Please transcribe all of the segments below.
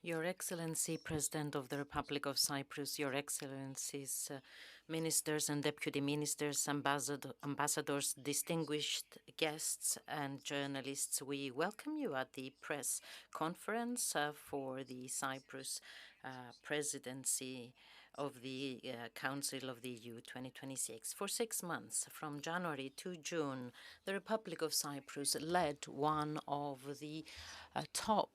Your Excellency, President of the Republic of Cyprus, Your Excellencies, ministers and deputy ministers, ambassadors, distinguished guests and journalists, we welcome you at the press conference for the Cyprus Presidency of the Council of the EU 2026. For 6 months, from January to June, the Republic of Cyprus led one of the top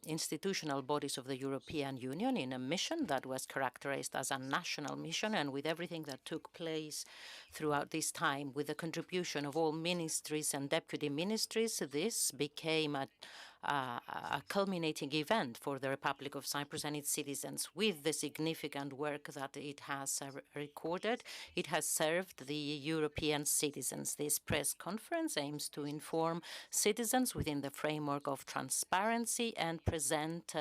institutional bodies of the European Union in a mission that was characterized as a national mission, and with everything that took place throughout this time, with the contribution of all ministries and deputy ministries, this became a culminating event for the Republic of Cyprus and its citizens. With the significant work that it has recorded, it has served the European citizens. This press conference aims to inform citizens within the framework of transparency and present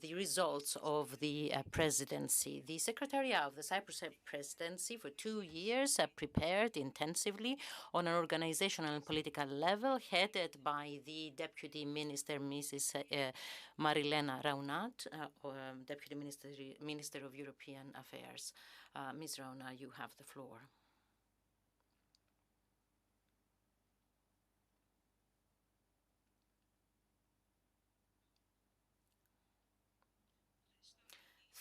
the results of the presidency. The Secretariat of the Cyprus Presidency for 2 years prepared intensively on an organizational and political level, headed by the Deputy Minister, Mrs. Marilena Raunat, Deputy Minister of European Affairs. Ms. Rauna, you have the floor.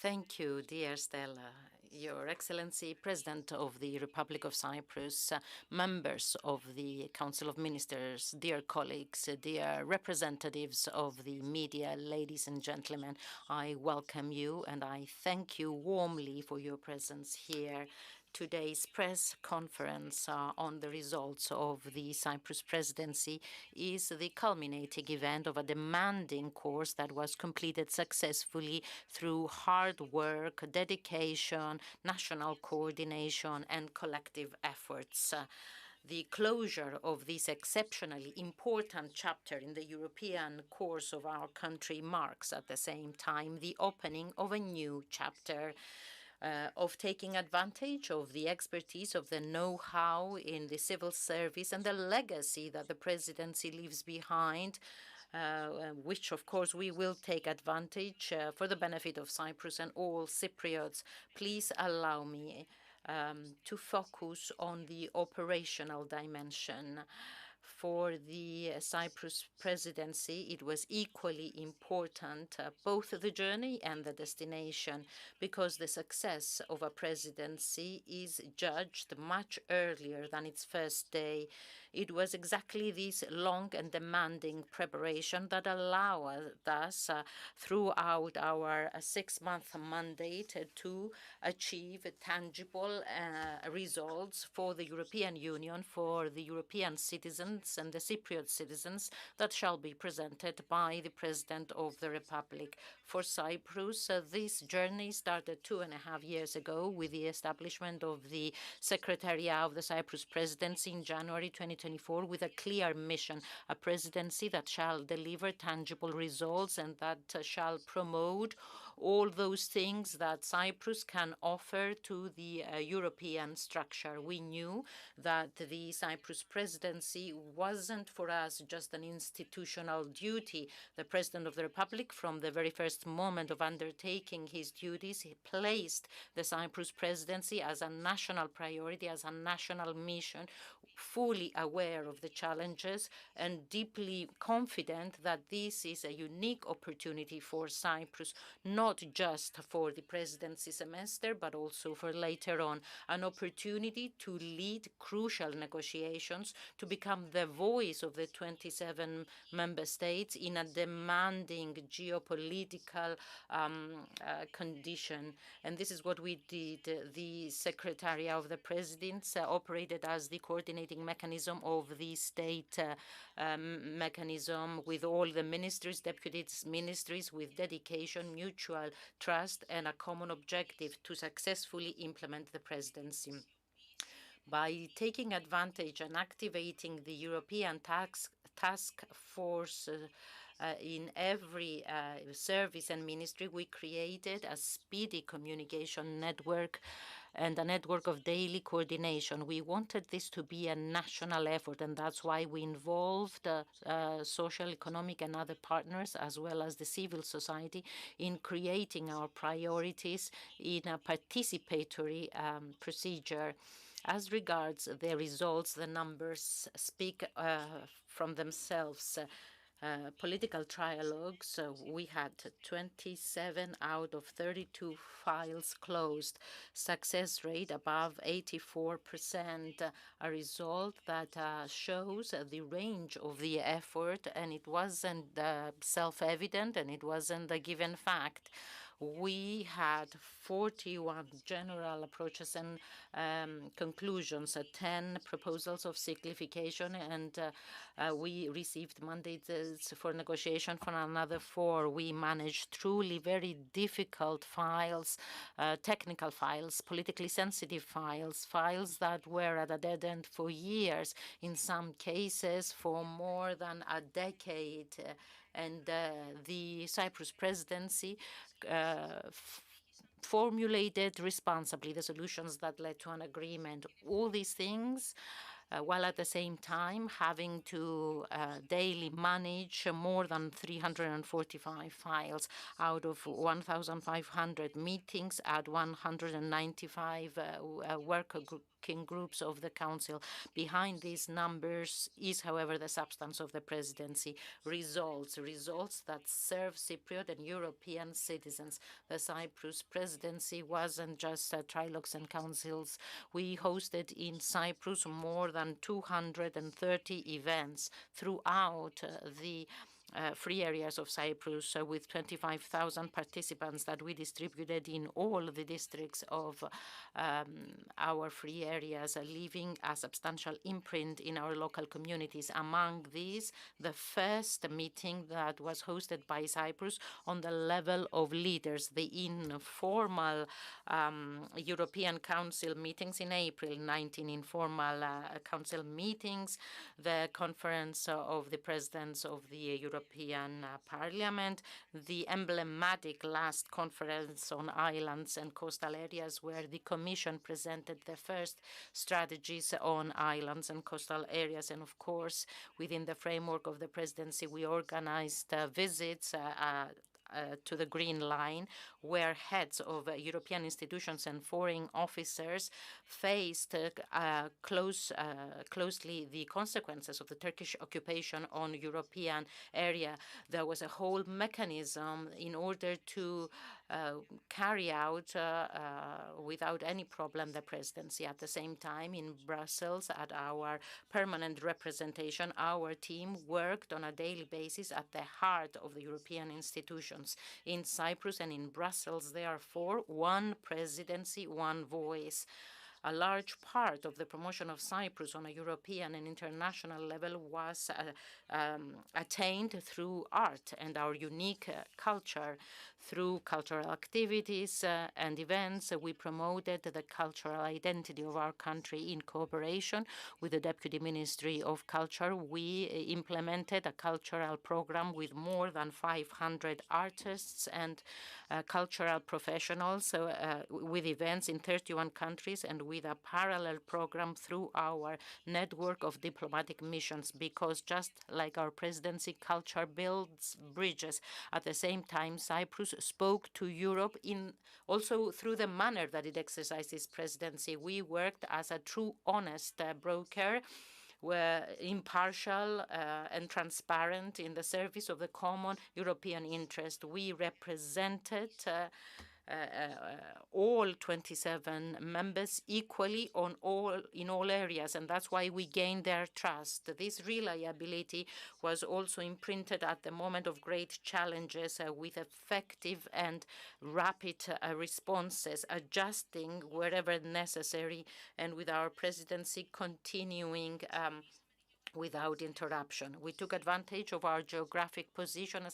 Thank you, dear Stella. Your Excellency, President of the Republic of Cyprus, members of the Council of Ministers, dear colleagues, dear representatives of the media, ladies and gentlemen, I welcome you and I thank you warmly for your presence here. Today's press conference on the results of the Cyprus presidency is the culminating event of a demanding course that was completed successfully through hard work, dedication, national coordination, and collective efforts. The closure of this exceptionally important chapter in the European course of our country marks at the same time the opening of a new chapter of taking advantage of the expertise, of the know-how in the civil service and the legacy that the presidency leaves behind, which, of course, we will take advantage for the benefit of Cyprus and all Cypriots. Please allow me to focus on the operational dimension. For the Cyprus presidency, it was equally important, both the journey and the destination, because the success of a presidency is judged much earlier than its first day. It was exactly this long and demanding preparation that allowed us, throughout our 6-month mandate, to achieve tangible results for the European Union, for the European citizens and the Cypriot citizens that shall be presented by the President of the Republic. For Cyprus, this journey started 2.5 years ago with the establishment of the Secretariat of the Cyprus Presidency in January 2024 with a clear mission, a presidency that shall deliver tangible results and that shall promote all those things that Cyprus can offer to the European structure. We knew that the Cyprus presidency wasn't for us just an institutional duty. The President of the Republic, from the very first moment of undertaking his duties, he placed the Cyprus presidency as a national priority, as a national mission, fully aware of the challenges and deeply confident that this is a unique opportunity for Cyprus, not just for the presidency semester, but also for later on, an opportunity to lead crucial negotiations, to become the voice of the 27 member states in a demanding geopolitical condition. And this is what we did. The Secretariat of the Presidents operated as the coordinating mechanism of the state mechanism with all the ministries, deputy ministries, with dedication, mutual trust, and a common objective to successfully implement the presidency. By taking advantage and activating the European task force in every service and ministry. We created a speedy communication network and a network of daily coordination. We wanted this to be a national effort, and that's why we involved social, economic, and other partners, as well as the civil society, in creating our priorities in a participatory procedure. As regards the results, the numbers speak from themselves. Political trialogues, we had 27 out of 32 files closed, success rate above 84%, a result that shows the range of the effort, and it wasn't self-evident, and it wasn't a given fact. We had 41 general approaches and conclusions, 10 proposals of simplification, and we received mandates for negotiation for another 4. We managed truly very difficult files, technical files, politically sensitive files, files that were at a dead end for years, in some cases for more than a decade. And the Cyprus Presidency formulated responsibly the solutions that led to an agreement. All these things while at the same time having to daily manage more than 345 files out of 1,500 meetings at 195 working groups of the Council. Behind these numbers is, however, the substance of the presidency. Results that serve Cypriot and European citizens. The Cyprus presidency wasn't just trilogues and councils. We hosted in Cyprus more than 230 events throughout the free areas of Cyprus, with 25,000 participants that we distributed in all the districts of our free areas, leaving a substantial imprint in our local communities. Among these, the first meeting that was hosted by Cyprus on the level of leaders, the informal European Council meetings in April, 19 informal Council meetings, the conference of the presidents of the European Parliament, the emblematic last conference on islands and coastal areas, where the Commission presented the first strategies on islands and coastal areas. And of course, within the framework of the presidency, we organized visits to the Green Line, where heads of European institutions and foreign officers faced closely the consequences of the Turkish occupation on European area. There was a whole mechanism in order to carry out without any problem the presidency. At the same time, in Brussels, at our permanent representation, our team worked on a daily basis at the heart of the European institutions. In Cyprus and in Brussels, therefore, one presidency, one voice. A large part of the promotion of Cyprus on a European and international level was attained through art and our unique culture. Through cultural activities and events, we promoted the cultural identity of our country. In cooperation with the Deputy Ministry of Culture, we implemented a cultural program with more than 500 artists and cultural professionals, with events in 31 countries and with a parallel program through our network of diplomatic missions, because just like our presidency, culture builds bridges. At the same time, Cyprus spoke to Europe also through the manner that it exercised its presidency. We worked as a true, honest broker, were impartial and transparent in the service of the common European interest. We represented all 27 members equally in all areas, and that's why we gained their trust. This reliability was also imprinted at the moment of great challenges, with effective and rapid responses, adjusting wherever necessary, and with our presidency continuing without interruption. We took advantage of our geographic position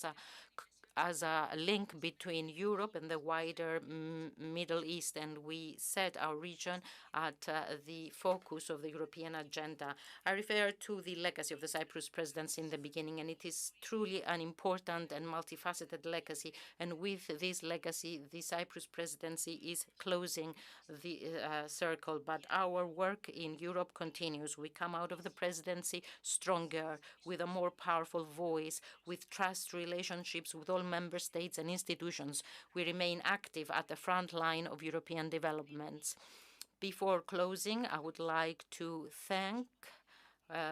as a link between Europe and the wider Middle East, and we set our region at the focus of the European agenda. I refer to the legacy of the Cyprus presidency in the beginning, and it is truly an important and multifaceted legacy. And with this legacy, the Cyprus presidency is closing the circle. But our work in Europe continues. We come out of the presidency stronger, with a more powerful voice, with trust relationships with all member states and institutions. We remain active at the front line of European developments. Before closing, I would like to thank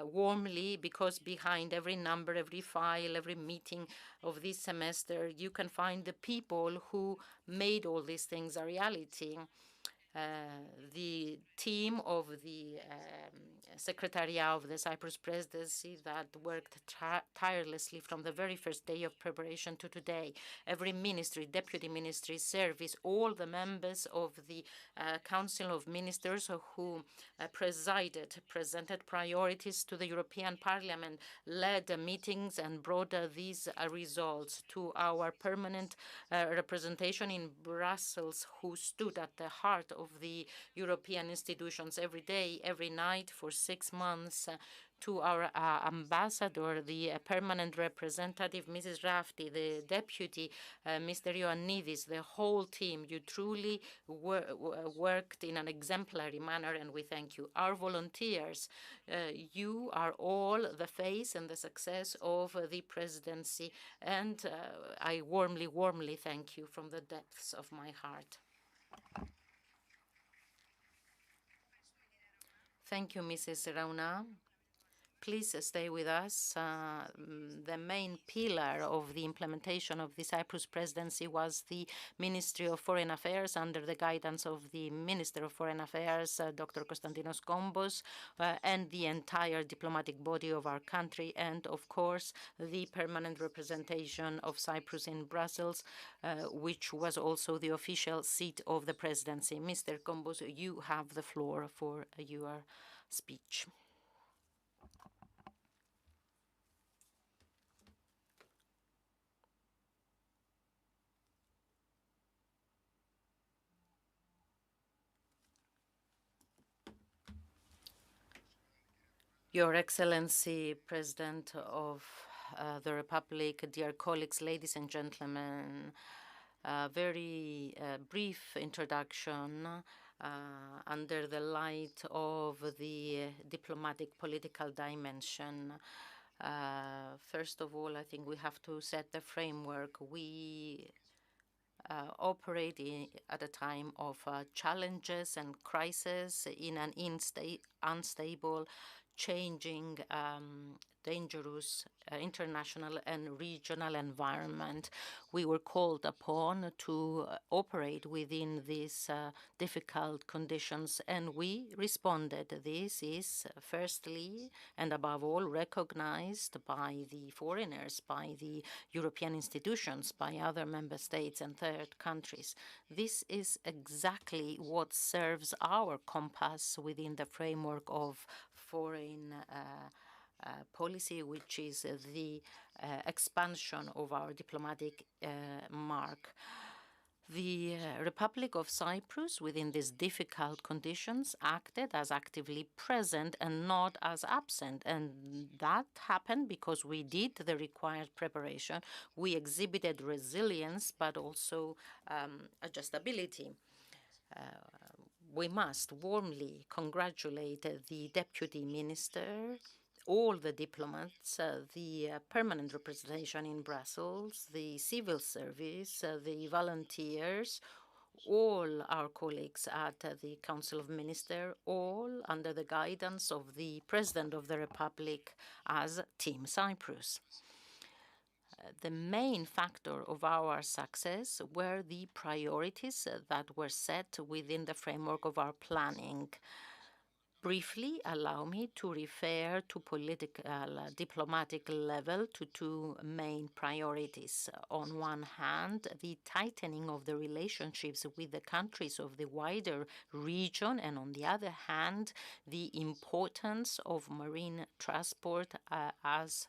warmly, because behind every number, every file, every meeting of this semester, you can find the people who made all these things a reality. The team of the Secretariat of the Cyprus Presidency that worked tirelessly from the very first day of preparation to today. Every ministry, deputy ministry, service, all the members of the Council of Ministers who presented priorities to the European Parliament, led meetings and brought these results to our permanent representation in Brussels, who stood at the heart of the European institutions every day, every night for 6 months, to our ambassador, the permanent representative, Mrs. Rafti, the deputy, Mr. Ioannidis, the whole team. You truly worked in an exemplary manner, and we thank you. Our volunteers, you are all the face and the success of the presidency, and I warmly, warmly thank you from the depths of my heart. Thank you, Mrs. Rauna. Please stay with us. The main pillar of the implementation of the Cyprus presidency was the Ministry of Foreign Affairs under the guidance of the Minister of Foreign Affairs, Dr. Konstantinos Kombos, and the entire diplomatic body of our country, and of course the permanent representation of Cyprus in Brussels, which was also the official seat of the presidency. Mr. Kombos, you have the floor for your speech. Your Excellency, President of the Republic, dear colleagues, ladies and gentlemen, a very brief introduction under the light of the diplomatic political dimension. First of all, I think we have to set the framework. We operate at a time of challenges and crises in an unstable, changing, dangerous international and regional environment. We were called upon to operate within these difficult conditions, and we responded. This is firstly and above all recognized by the foreigners, by the European institutions, by other member states and third countries. This is exactly what serves our compass within the framework of foreign policy, which is the expansion of our diplomatic mark. The Republic of Cyprus, within these difficult conditions, acted as actively present and not as absent. And that happened because we did the required preparation. We exhibited resilience, but also adjustability. We must warmly congratulate the Deputy Minister, all the diplomats, the permanent representation in Brussels, the civil service, the volunteers, all our colleagues at the Council of Ministers, all under the guidance of the President of the Republic as Team Cyprus. The main factor of our success were the priorities that were set within the framework of our planning. Briefly, allow me to refer to political, diplomatic level to two main priorities. On one hand, the tightening of the relationships with the countries of the wider region, and on the other hand, the importance of marine transport as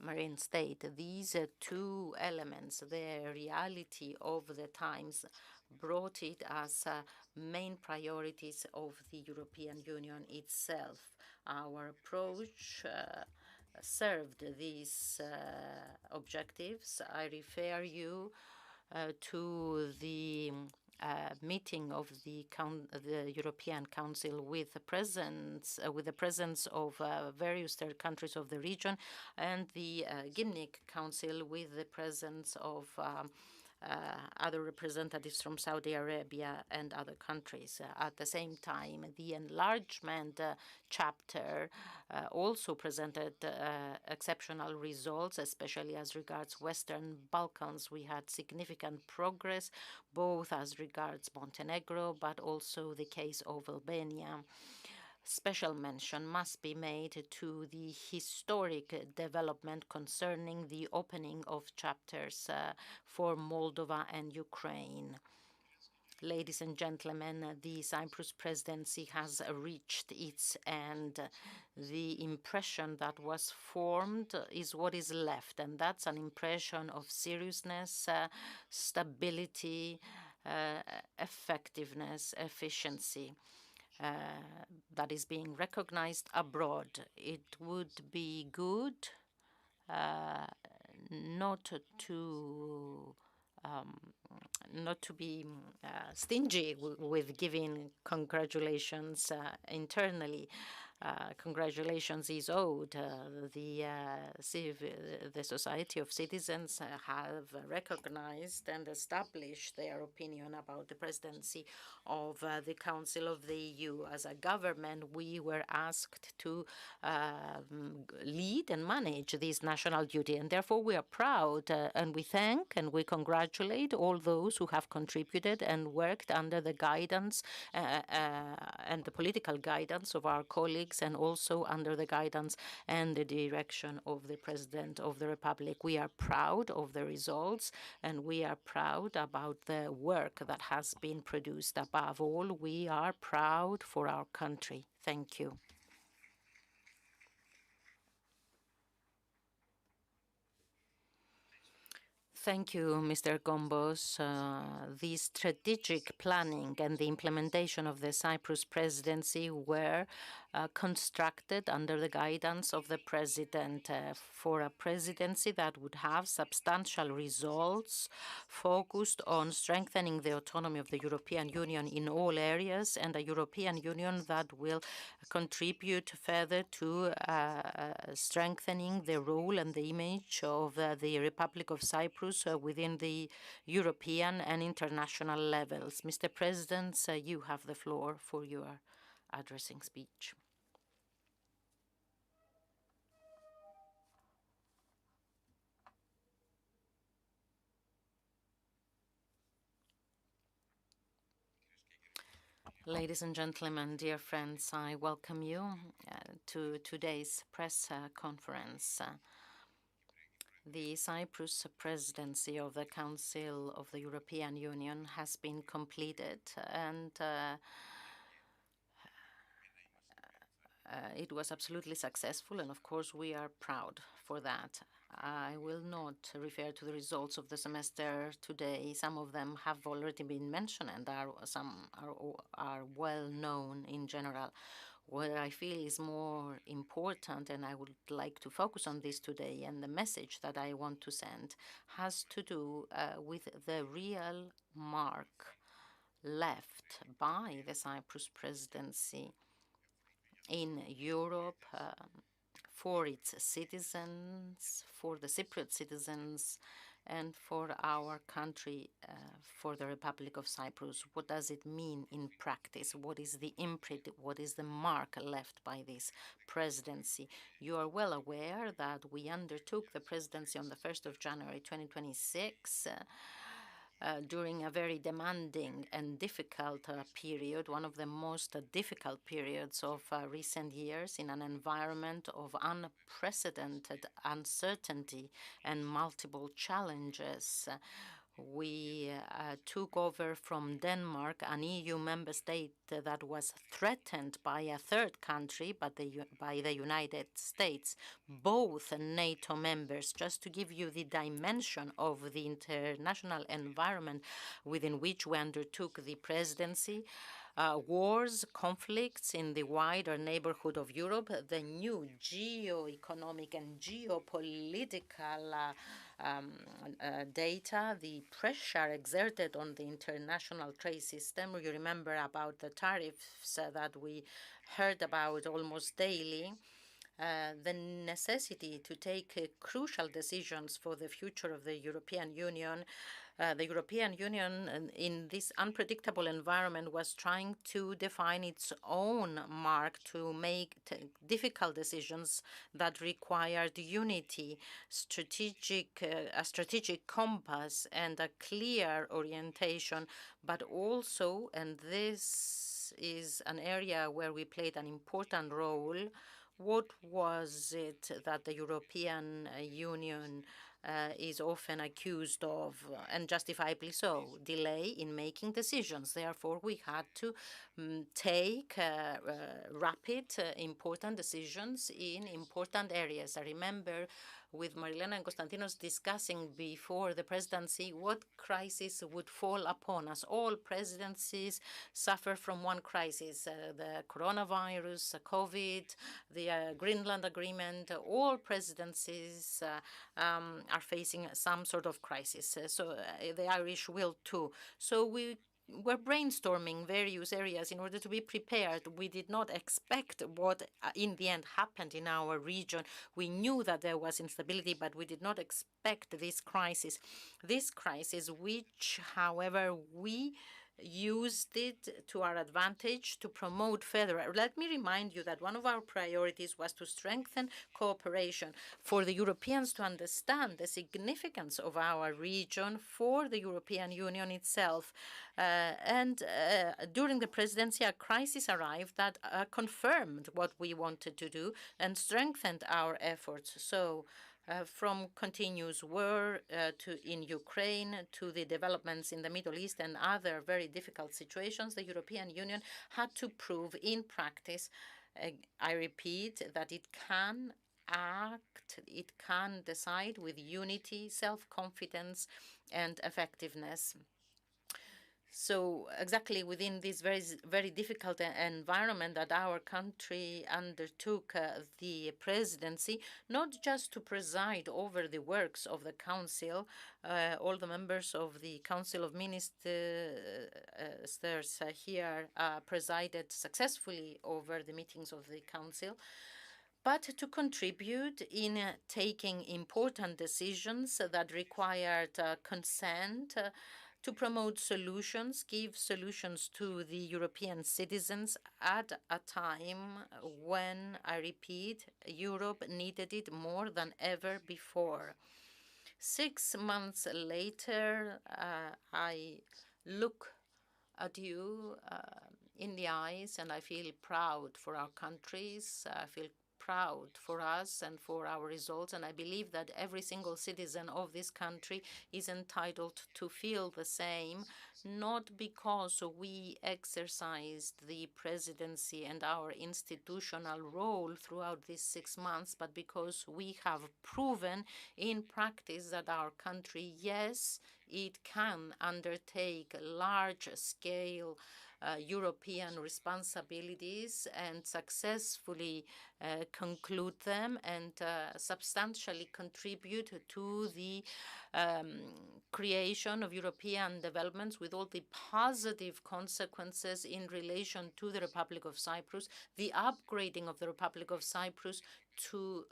marine state. These two elements, the reality of the times, brought it as main priorities of the European Union itself. Our approach served these objectives. I refer you to the meeting of the European Council with the presence of various third countries of the region, and the Gymnich Council with the presence of other representatives from Saudi Arabia and other countries. At the same time, the enlargement chapter also presented exceptional results, especially as regards Western Balkans. We had significant progress, both as regards Montenegro, but also the case of Albania. Special mention must be made to the historic development concerning the opening of chapters for Moldova and Ukraine. Ladies and gentlemen, the Cyprus presidency has reached its end. The impression that was formed is what is left, and that's an impression of seriousness, stability, effectiveness, efficiency. That is being recognized abroad. It would be good not to be stingy with giving congratulations internally. Congratulations is owed. The Society of Citizens have recognized and established their opinion about the presidency of the Council of the EU. As a government, we were asked to lead and manage this national duty, and therefore we are proud and we thank and we congratulate all those who have contributed and worked under the guidance and the political guidance of our colleagues, and also under the guidance and the direction of the President of the Republic. We are proud of the results, and we are proud about the work that has been produced. Above all, we are proud for our country. Thank you. Thank you, Mr. Gombos. The strategic planning and the implementation of the Cyprus presidency were constructed under the guidance of the president for a presidency that would have substantial results focused on strengthening the autonomy of the European Union in all areas, and a European Union that will contribute further to strengthening the role and the image of the Republic of Cyprus within the European and international levels. Mr. President, you have the floor for your addressing speech. Ladies and gentlemen, dear friends, I welcome you to today's press conference. The Cyprus presidency of the Council of the European Union has been completed, and it was absolutely successful, and of course we are proud for that. I will not refer to the results of the semester today. Some of them have already been mentioned, and some are well known in general. What I feel is more important, and I would like to focus on this today, and the message that I want to send has to do with the real mark left by the Cyprus presidency in Europe for its citizens, for the Cypriot citizens, and for our country, for the Republic of Cyprus. What does it mean in practice? What is the imprint? What is the mark left by this presidency? You are well aware that we undertook the presidency on the 1st of January 2026, during a very demanding and difficult period, one of the most difficult periods of recent years, in an environment of unprecedented uncertainty and multiple challenges. We took over from Denmark, an EU member state that was threatened by a third country, by the United States, both NATO members, just to give you the dimension of the international environment within which we undertook the presidency. Wars, conflicts in the wider neighborhood of Europe, the new geo-economic and geopolitical data, the pressure exerted on the international trade system. You remember about the tariffs that we heard about almost daily. The necessity to take crucial decisions for the future of the European Union. The European Union, in this unpredictable environment, was trying to define its own mark to make difficult decisions that required unity, a strategic compass, and a clear orientation, but also, and this is an area where we played an important role, what was it that the European Union is often accused of, and justifiably so, delay in making decisions? Therefore, we had to take rapid, important decisions in important areas. I remember with Marilena and Konstantinos discussing before the presidency what crisis would fall upon us. All presidencies suffer from one crisis, the coronavirus, COVID, the Greenland Agreement. All presidencies are facing some sort of crisis. So the Irish will too. So we're brainstorming various areas in order to be prepared. We did not expect what in the end happened in our region. We knew that there was instability, but we did not expect this crisis. This crisis, which, however, we used it to our advantage to promote further. Let me remind you that one of our priorities was to strengthen cooperation for the Europeans to understand the significance of our region for the European Union itself. During the presidency, a crisis arrived that confirmed what we wanted to do and strengthened our efforts. So from continuous war in Ukraine to the developments in the Middle East and other very difficult situations, the European Union had to prove in practice, I repeat, that it can act, it can decide with unity, self-confidence, and effectiveness. So exactly within this very difficult environment that our country undertook the presidency, not just to preside over the works of the Council, all the members of the Council of Ministers here presided successfully over the meetings of the Council, but to contribute in taking important decisions that required consent, to promote solutions, give solutions to the European citizens at a time when, I repeat, Europe needed it more than ever before. 6 months later, I look at you in the eyes and I feel proud for our countries. I feel proud for us and for our results. And I believe that every single citizen of this country is entitled to feel the same, not because we exercised the presidency and our institutional role throughout these 6 months, but because we have proven in practice that our country, yes, it can undertake large-scale European responsibilities and successfully conclude them and substantially contribute to the creation of European developments with all the positive consequences in relation to the Republic of Cyprus, the upgrading of the Republic of Cyprus to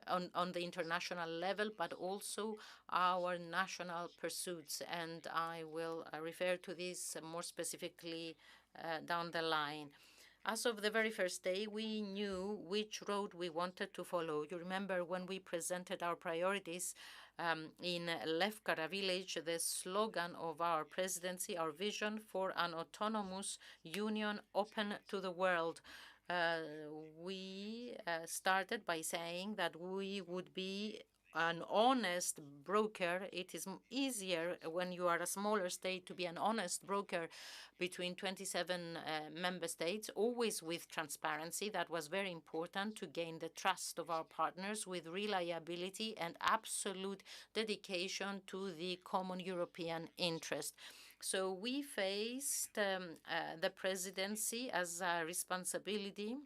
on the international level, but also our national pursuits. And I will refer to this more specifically down the line. As of the very first day, we knew which road we wanted to follow. You remember when we presented our priorities in Lefkara village, the slogan of our presidency, our vision for an autonomous union open to the world. We started by saying that we would be an honest broker. It is easier when you are a smaller state to be an honest broker between 27 member states, always with transparency. That was very important to gain the trust of our partners, with reliability and absolute dedication to the common European interest. So we faced the presidency as a responsibility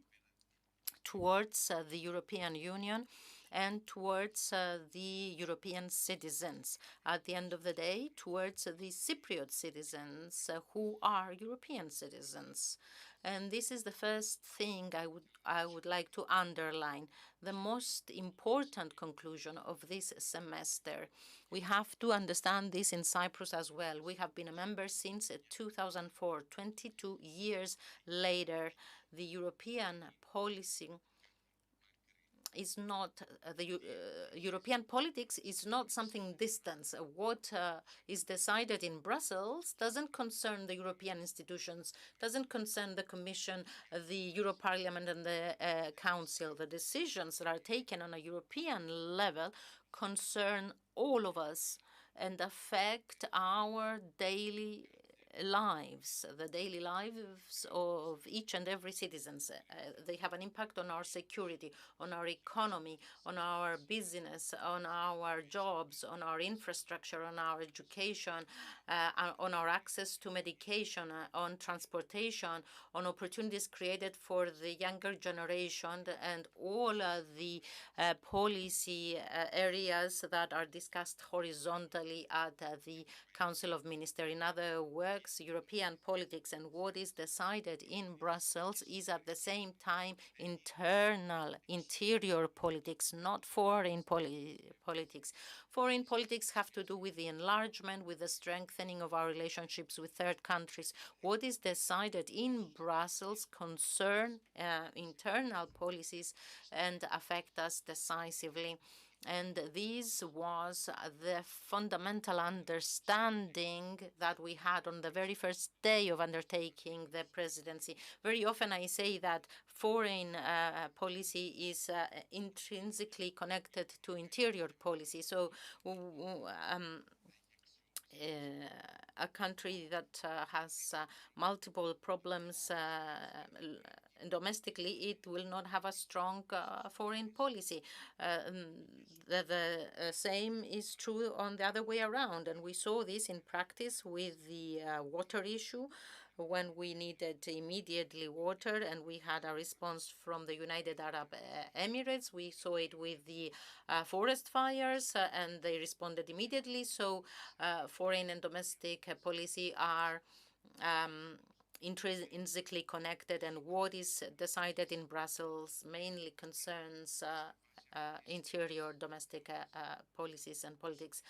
towards the European Union and towards the European citizens. At the end of the day, towards the Cypriot citizens who are European citizens. And this is the first thing I would like to underline, the most important conclusion of this semester. We have to understand this in Cyprus as well. We have been a member since 2004, 22 years later. The European policy is not European politics is not something distant. What is decided in Brussels doesn't concern the European institutions, doesn't concern the Commission, the Euro Parliament, and the Council. The decisions that are taken on a European level concern all of us and affect our daily lives, the daily lives of each and every citizen. They have an impact on our security, on our economy, on our business, on our jobs, on our infrastructure, on our education, on our access to medication, on transportation, on opportunities created for the younger generation, and all the policy areas that are discussed horizontally at the Council of Ministers. In other words, European politics, and what is decided in Brussels is at the same time interior politics, not foreign politics. Foreign politics have to do with the enlargement, with the strengthening of our relationships with third countries. What is decided in Brussels concern internal policies and affect us decisively. And this was the fundamental understanding that we had on the very first day of undertaking the presidency. Very often I say that foreign policy is intrinsically connected to interior policy. So a country that has multiple problems domestically, it will not have a strong foreign policy. The same is true on the other way around, and we saw this in practice with the water issue, when we needed immediately water and we had a response from the United Arab Emirates. We saw it with the forest fires and they responded immediately. So foreign and domestic policy are intrinsically connected, and what is decided in Brussels mainly concerns interior domestic policies and politics.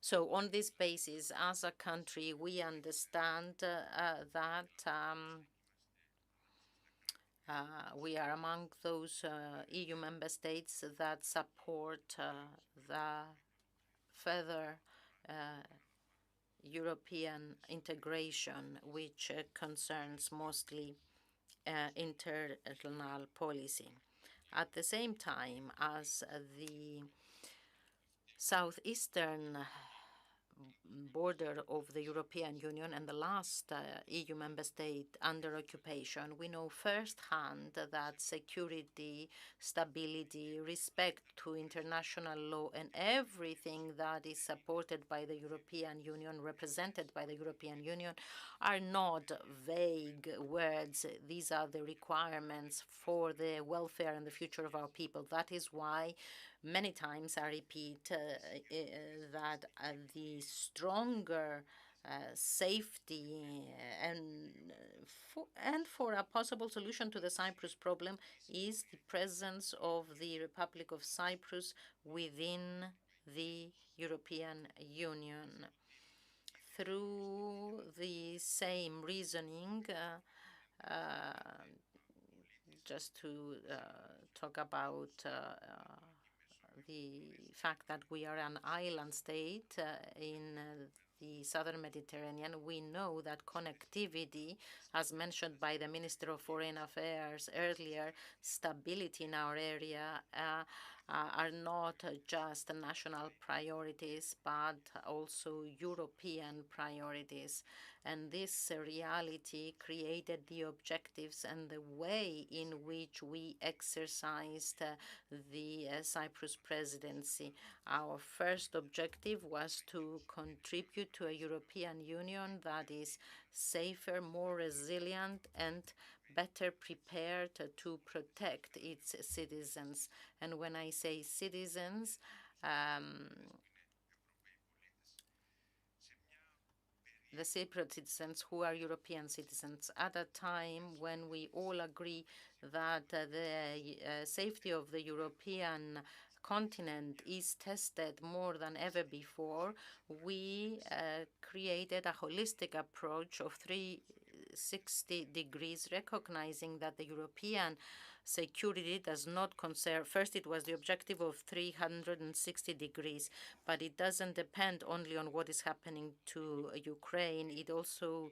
So on this basis, as a country, we understand that we are among those EU member states that support the further European integration, which concerns mostly internal policy. At the same time, as the southeastern border of the European Union and the last EU member state under occupation, we know firsthand that security, stability, respect to international law, and everything that is supported by the European Union, represented by the European Union, are not vague words. These are the requirements for the welfare and the future of our people. That is why many times I repeat that the stronger safety and for a possible solution to the Cyprus problem is the presence of the Republic of Cyprus within the European Union. Through the same reasoning, just to talk about the fact that we are an island state in the southern Mediterranean, we know that connectivity, as mentioned by the Minister of Foreign Affairs earlier, stability in our area are not just national priorities, but also European priorities. And this reality created the objectives and the way in which we exercised the Cyprus presidency. Our first objective was to contribute to a European Union that is safer, more resilient, and better prepared to protect its citizens. And when I say citizens, the Cypriot citizens who are European citizens, at a time when we all agree that the safety of the European continent is tested more than ever before, we created a holistic approach of 360 degrees, recognizing that the European security does not concern. First, it was the objective of 360 degrees, but it doesn't depend only on what is happening to Ukraine. It also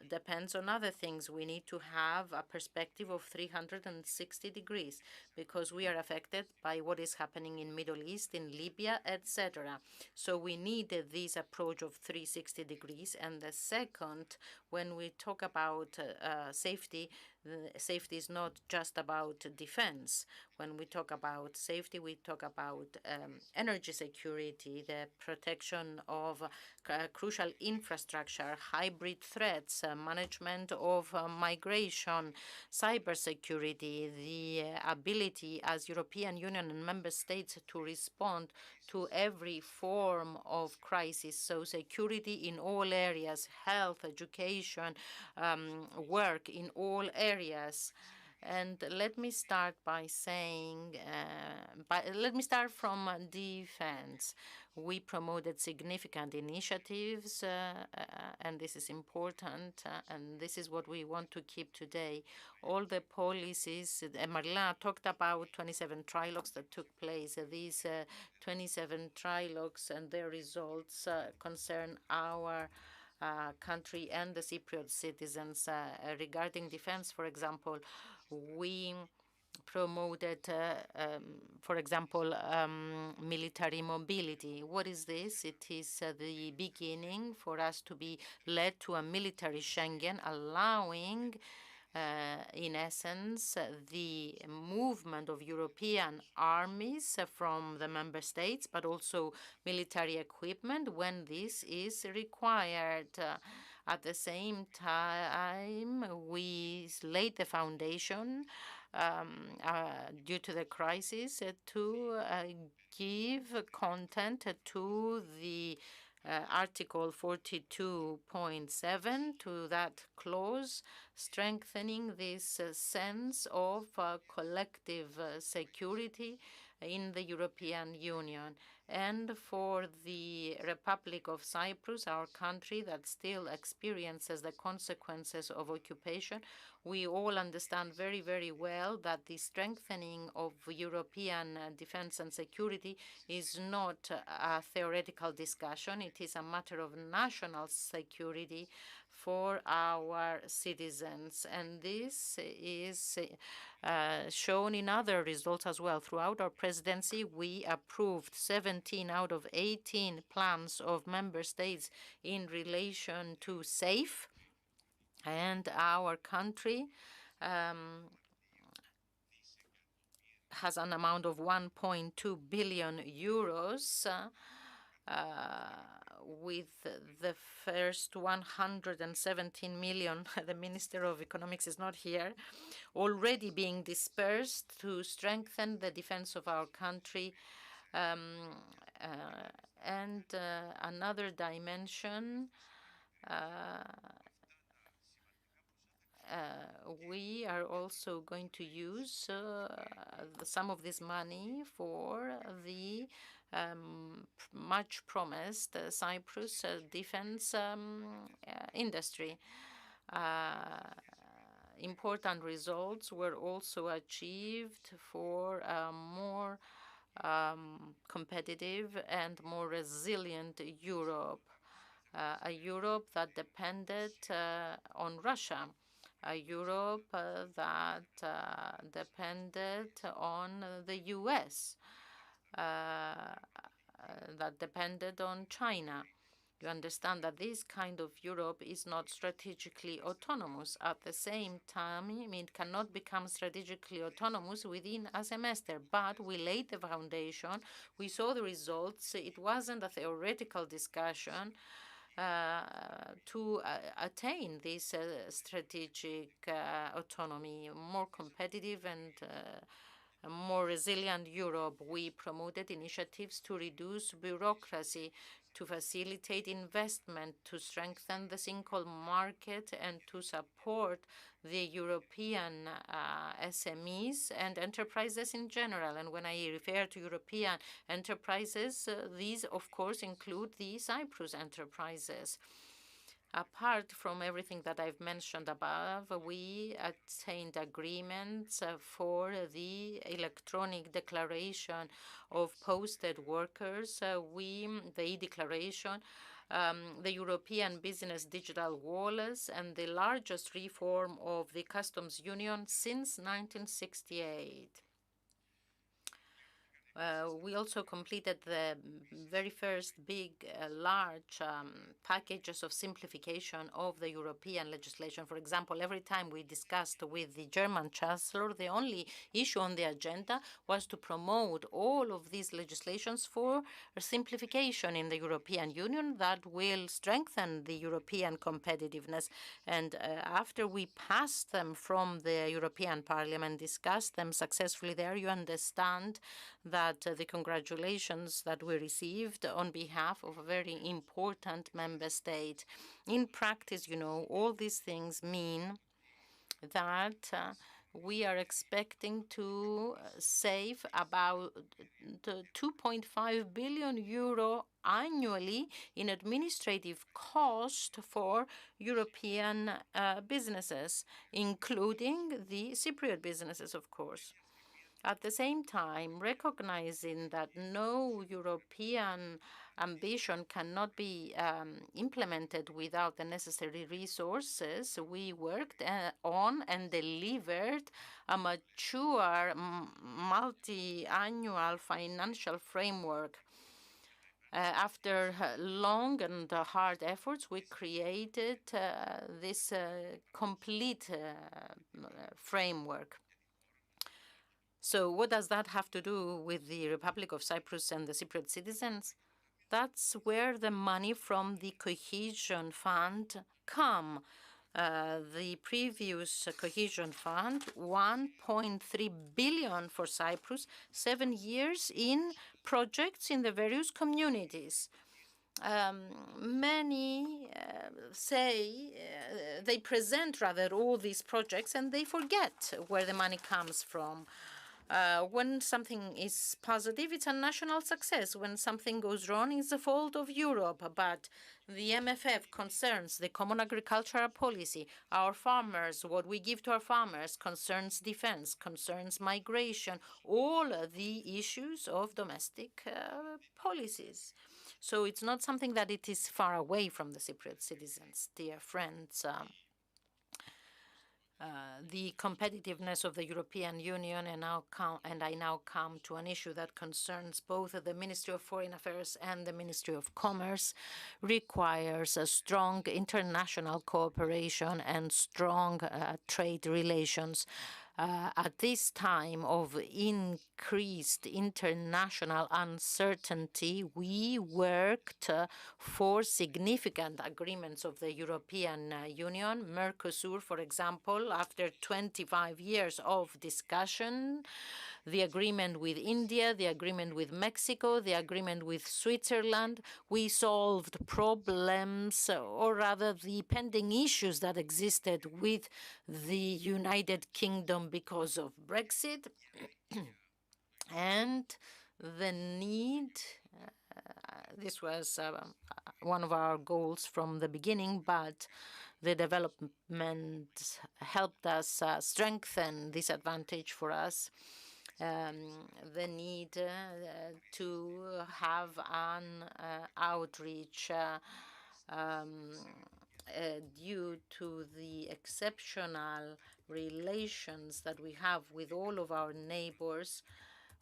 depends on other things. We need to have a perspective of 360 degrees because we are affected by what is happening in Middle East, in Libya, etc. So we need this approach of 360 degrees. And the second, when we talk about safety, safety is not just about defense. When we talk about safety, we talk about energy security, the protection of crucial infrastructure, hybrid threats, management of migration, cybersecurity, the ability as European Union and member states to respond to every form of crisis. So security in all areas, health, education, work in all areas. And let me start by saying, let me start from defense. We promoted significant initiatives, and this is important, and this is what we want to keep today. All the policies, Marlena talked about 27 trilogues that took place. These 27 trilogues and their results concern our country and the Cypriot citizens. Regarding defense, for example, we promoted, for example, military mobility. What is this? It is the beginning for us to be led to a military Schengen, allowing in essence, the movement of European armies from the member states, but also military equipment when this is required. At the same time, we laid the foundation due to the crisis to give content to the Article 42.7, to that clause, strengthening this sense of collective security in the European Union. And for the Republic of Cyprus, our country that still experiences the consequences of occupation, we all understand very, very well that the strengthening of European defense and security is not a theoretical discussion. It is a matter of national security for our citizens. And this is shown in other results as well. Throughout our presidency, we approved 17 out of 18 plans of member states in relation to SAFE, and our country has an amount of 1.2 billion euros, with the first 117 million, the Minister of Economics is not here, already being dispersed to strengthen the defense of our country. And another dimension, we are also going to use some of this money for the much promised Cyprus defense industry. Important results were also achieved for a more competitive and more resilient Europe, a Europe that depended on Russia. a Europe that depended on the US, that depended on China. You understand that this kind of Europe is not strategically autonomous. At the same time, it cannot become strategically autonomous within a semester. But we laid the foundation. We saw the results. It wasn't a theoretical discussion to attain this strategic autonomy, more competitive and a more resilient Europe. We promoted initiatives to reduce bureaucracy, to facilitate investment, to strengthen the single market, and to support the European SMEs and enterprises in general. And when I refer to European enterprises, these, of course, include the Cyprus enterprises. Apart from everything that I've mentioned above, we attained agreements for the electronic declaration of posted workers. The e-declaration, the European Business Digital Wallets, and the largest reform of the customs union since 1968. We also completed the very first big, large packages of simplification of the European legislation. For example, every time we discussed with the German Chancellor, the only issue on the agenda was to promote all of these legislations for simplification in the European Union that will strengthen the European competitiveness. And after we passed them from the European Parliament, discussed them successfully there, you understand that the congratulations that we received on behalf of a very important member state. In practice, all these things mean that we are expecting to save about 2.5 billion euro annually in administrative cost for European businesses, including the Cypriot businesses, of course. At the same time, recognizing that no European ambition cannot be implemented without the necessary resources, we worked on and delivered a mature multi-annual financial framework. After long and hard efforts, we created this complete framework. So what does that have to do with the Republic of Cyprus and the Cypriot citizens? That's where the money from the cohesion fund come. The previous cohesion fund, 1.3 billion for Cyprus, 7 years in projects in the various communities. Many they present rather all these projects and they forget where the money comes from. When something is positive, it's a national success. When something goes wrong, it's the fault of Europe. But the MFF concerns the common agricultural policy, our farmers, what we give to our farmers, concerns defense, concerns migration, all the issues of domestic policies. So it's not something that it is far away from the Cypriot citizens, dear friends. The competitiveness of the European Union, and I now come to an issue that concerns both the Ministry of Foreign Affairs and the Ministry of Commerce, requires a strong international cooperation and strong trade relations. At this time of increased international uncertainty, we worked for significant agreements of the European Union. Mercosur, for example, after 25 years of discussion, the agreement with India, the agreement with Mexico, the agreement with Switzerland. We solved problems, or rather the pending issues that existed with the United Kingdom because of Brexit and the need. This was one of our goals from the beginning, but the development helped us strengthen this advantage for us. The need to have an outreach due to the exceptional relations that we have with all of our neighbors,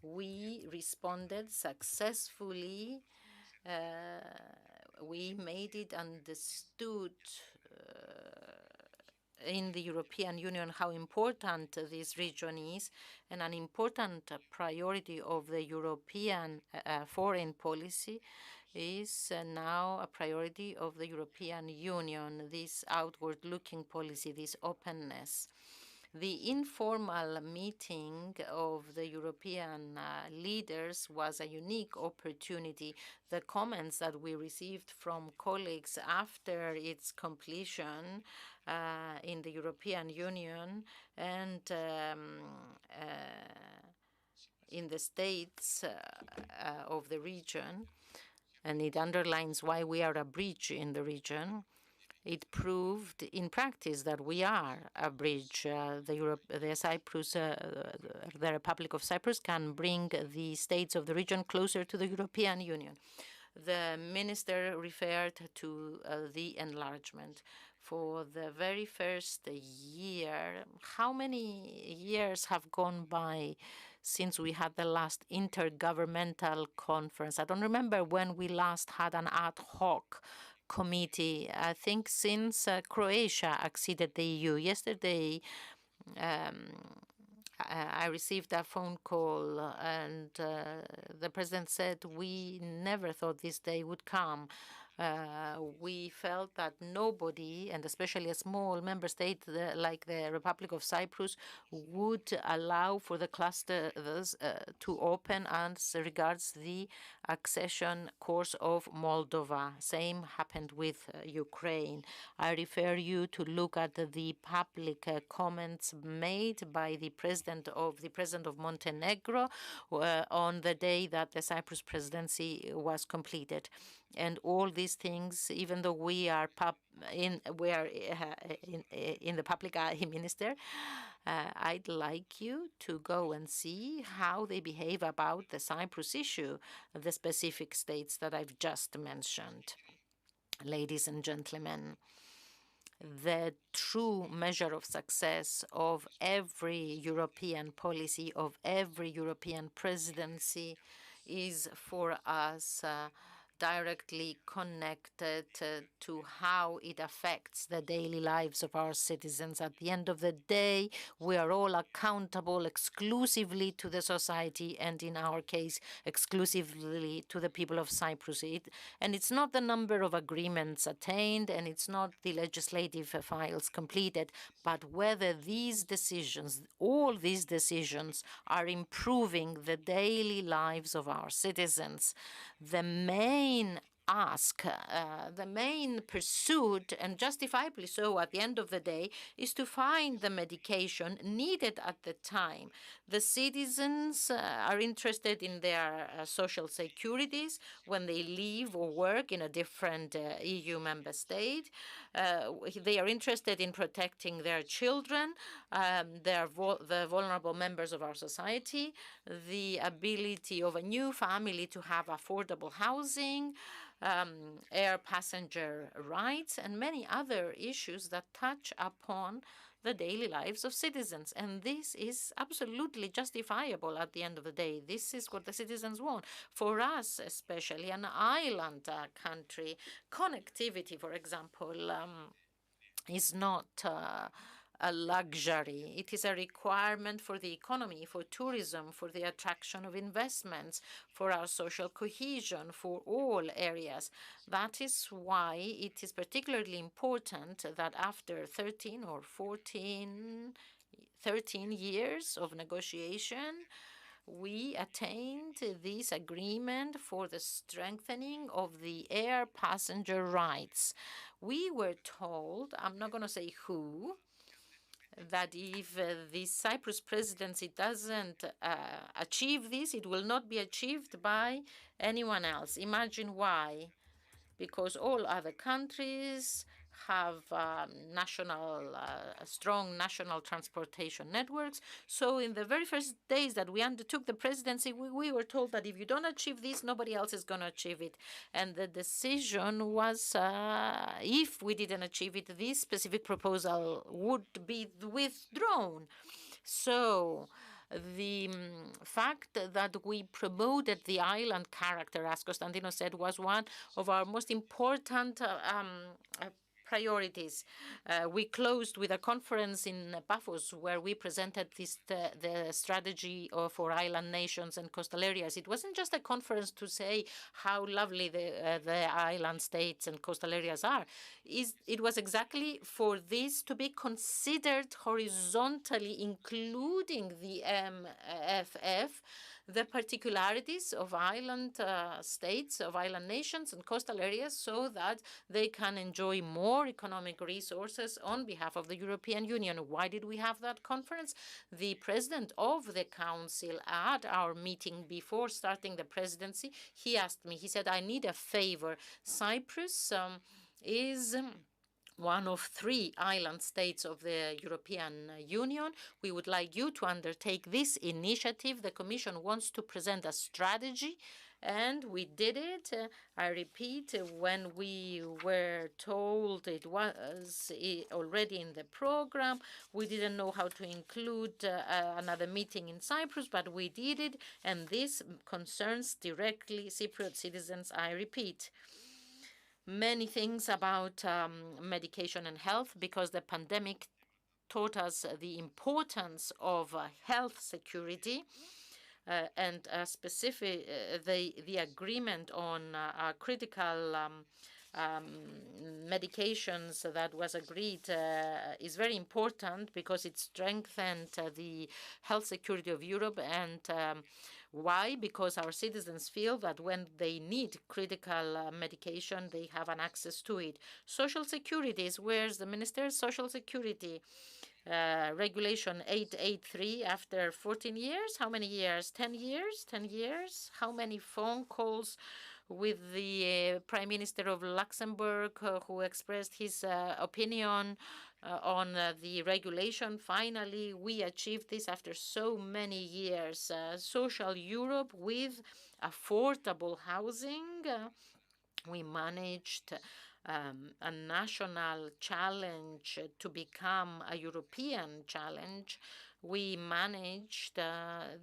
we responded successfully. We made it understood in the European Union how important this region is, and an important priority of the European foreign policy is now a priority of the European Union, this outward-looking policy, this openness. The informal meeting of the European leaders was a unique opportunity. The comments that we received from colleagues after its completion in the European Union and in the states of the region, and it underlines why we are a bridge in the region. It proved in practice that we are a bridge. The Republic of Cyprus can bring the states of the region closer to the European Union. The minister referred to the enlargement. For the very first year, how many years have gone by since we had the last intergovernmental conference? I don't remember when we last had an ad hoc committee. I think since Croatia acceded the EU. Yesterday, I received a phone call, and the president said we never thought this day would come. We felt that nobody, and especially a small member state like the Republic of Cyprus, would allow for the clusters to open as regards the accession course of Moldova. Same happened with Ukraine. I refer you to look at the public comments made by the president of Montenegro on the day that the Cyprus presidency was completed. And all these things, even though we are in the public eye, Minister, I'd like you to go and see how they behave about the Cyprus issue, the specific states that I've just mentioned. Ladies and gentlemen, the true measure of success of every European policy, of every European presidency, is for us directly connected to how it affects the daily lives of our citizens. At the end of the day, we are all accountable exclusively to the society, and in our case, exclusively to the people of Cyprus. And it's not the number of agreements attained, and it's not the legislative files completed, but whether these decisions, all these decisions, are improving the daily lives of our citizens. The main the main pursuit, and justifiably so at the end of the day, is to find the medication needed at the time. The citizens are interested in their social securities when they live or work in a different EU member state. They are interested in protecting their children, the vulnerable members of our society, the ability of a new family to have affordable housing, air passenger rights, and many other issues that touch upon the daily lives of citizens. And this is absolutely justifiable at the end of the day. This is what the citizens want. For us, especially an island country, connectivity, for example, is not a luxury. It is a requirement for the economy, for tourism, for the attraction of investments, for our social cohesion, for all areas. That is why it is particularly important that after 13 years of negotiation, we attained this agreement for the strengthening of the air passenger rights. We were told, I'm not going to say who, that if the Cyprus presidency doesn't achieve this, it will not be achieved by anyone else. Imagine why. Because all other countries have strong national transportation networks. So in the very first days that we undertook the presidency, we were told that if you don't achieve this, nobody else is going to achieve it. And the decision was if we didn't achieve it, this specific proposal would be withdrawn. So the fact that we promoted the island character, as Constantinos said, was one of our most important priorities. We closed with a conference in Paphos where we presented the strategy for island nations and coastal areas. It wasn't just a conference to say how lovely the island states and coastal areas are. It was exactly for this to be considered horizontally, including the MFF, the particularities of island states, of island nations and coastal areas, so that they can enjoy more economic resources on behalf of the European Union. Why did we have that conference? The president of the council at our meeting before starting the presidency, he asked me, he said, I need a favor. Cyprus is one of 3 island states of the European Union. We would like you to undertake this initiative. The Commission wants to present a strategy, and we did it. I repeat, when we were told it was already in the program, we didn't know how to include another meeting in Cyprus, but we did it, and this concerns directly Cypriot citizens, I repeat. Many things about medication and health, because the pandemic taught us the importance of health security and specific the agreement on critical medications that was agreed is very important because it strengthened the health security of Europe. And why? Because our citizens feel that when they need critical medication, they have an access to it. Social security is where's the Minister's Social Security Regulation 883 after 14 years? How many years? 10 years? 10 years? How many phone calls with the Prime Minister of Luxembourg who expressed his opinion on the regulation? Finally, we achieved this after so many years. Social Europe with affordable housing. We managed a national challenge to become a European challenge. We managed,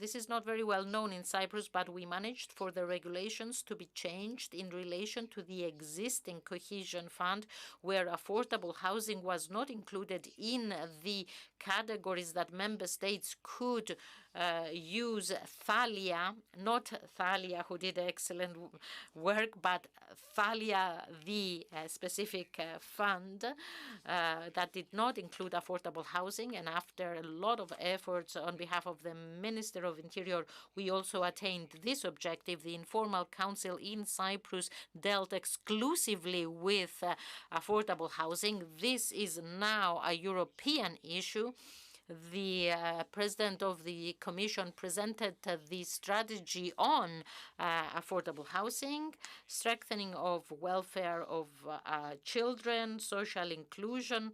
this is not very well known in Cyprus, but we managed for the regulations to be changed in relation to the existing cohesion fund, where affordable housing was not included in the categories that member states could use. Thalia, not Thalia, who did excellent work, but Thalia, the specific fund that did not include affordable housing. And after a lot of efforts on behalf of the Minister of Interior, we also attained this objective. The informal council in Cyprus dealt exclusively with affordable housing. This is now a European issue. The President of the Commission presented the strategy on affordable housing, strengthening of welfare of children, social inclusion,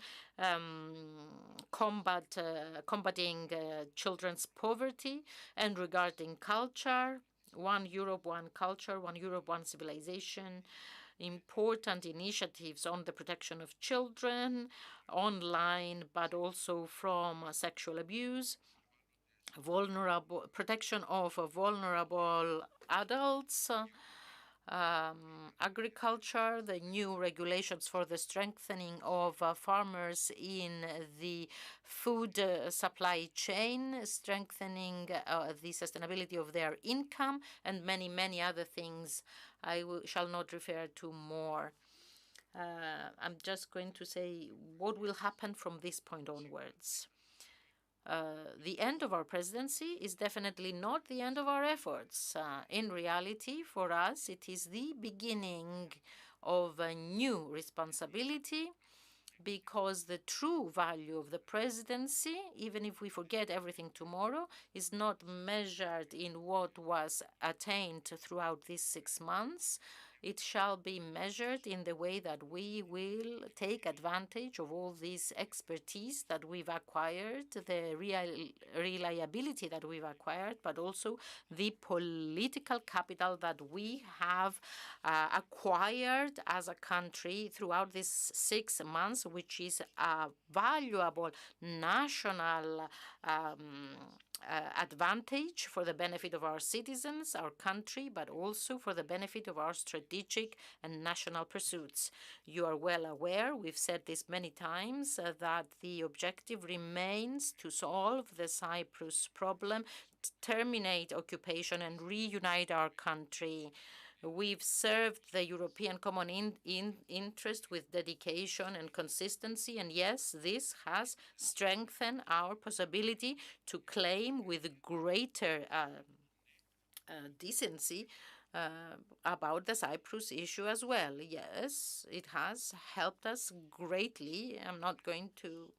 combating children's poverty, and regarding culture, one Europe, one culture, one Europe, one civilization. Important initiatives on the protection of children online, but also from sexual abuse, protection of vulnerable adults, agriculture, the new regulations for the strengthening of farmers in the food supply chain, strengthening the sustainability of their income, and many, many other things I shall not refer to more. I'm just going to say what will happen from this point onwards. The end of our presidency is definitely not the end of our efforts. In reality, for us, it is the beginning of a new responsibility, because the true value of the presidency, even if we forget everything tomorrow, is not measured in what was attained throughout these 6 months. It shall be measured in the way that we will take advantage of all this expertise that we've acquired, the reliability that we've acquired, but also the political capital that we have acquired as a country throughout these 6 months, which is a valuable national advantage for the benefit of our citizens, our country, but also for the benefit of our strategic and national pursuits. You are well aware, we've said this many times, that the objective remains to solve the Cyprus problem, terminate occupation and reunite our country. We've served the European common interest with dedication and consistency, and yes, this has strengthened our possibility to claim with greater decency about the Cyprus issue as well. Yes, it has helped us greatly. I'm not going to,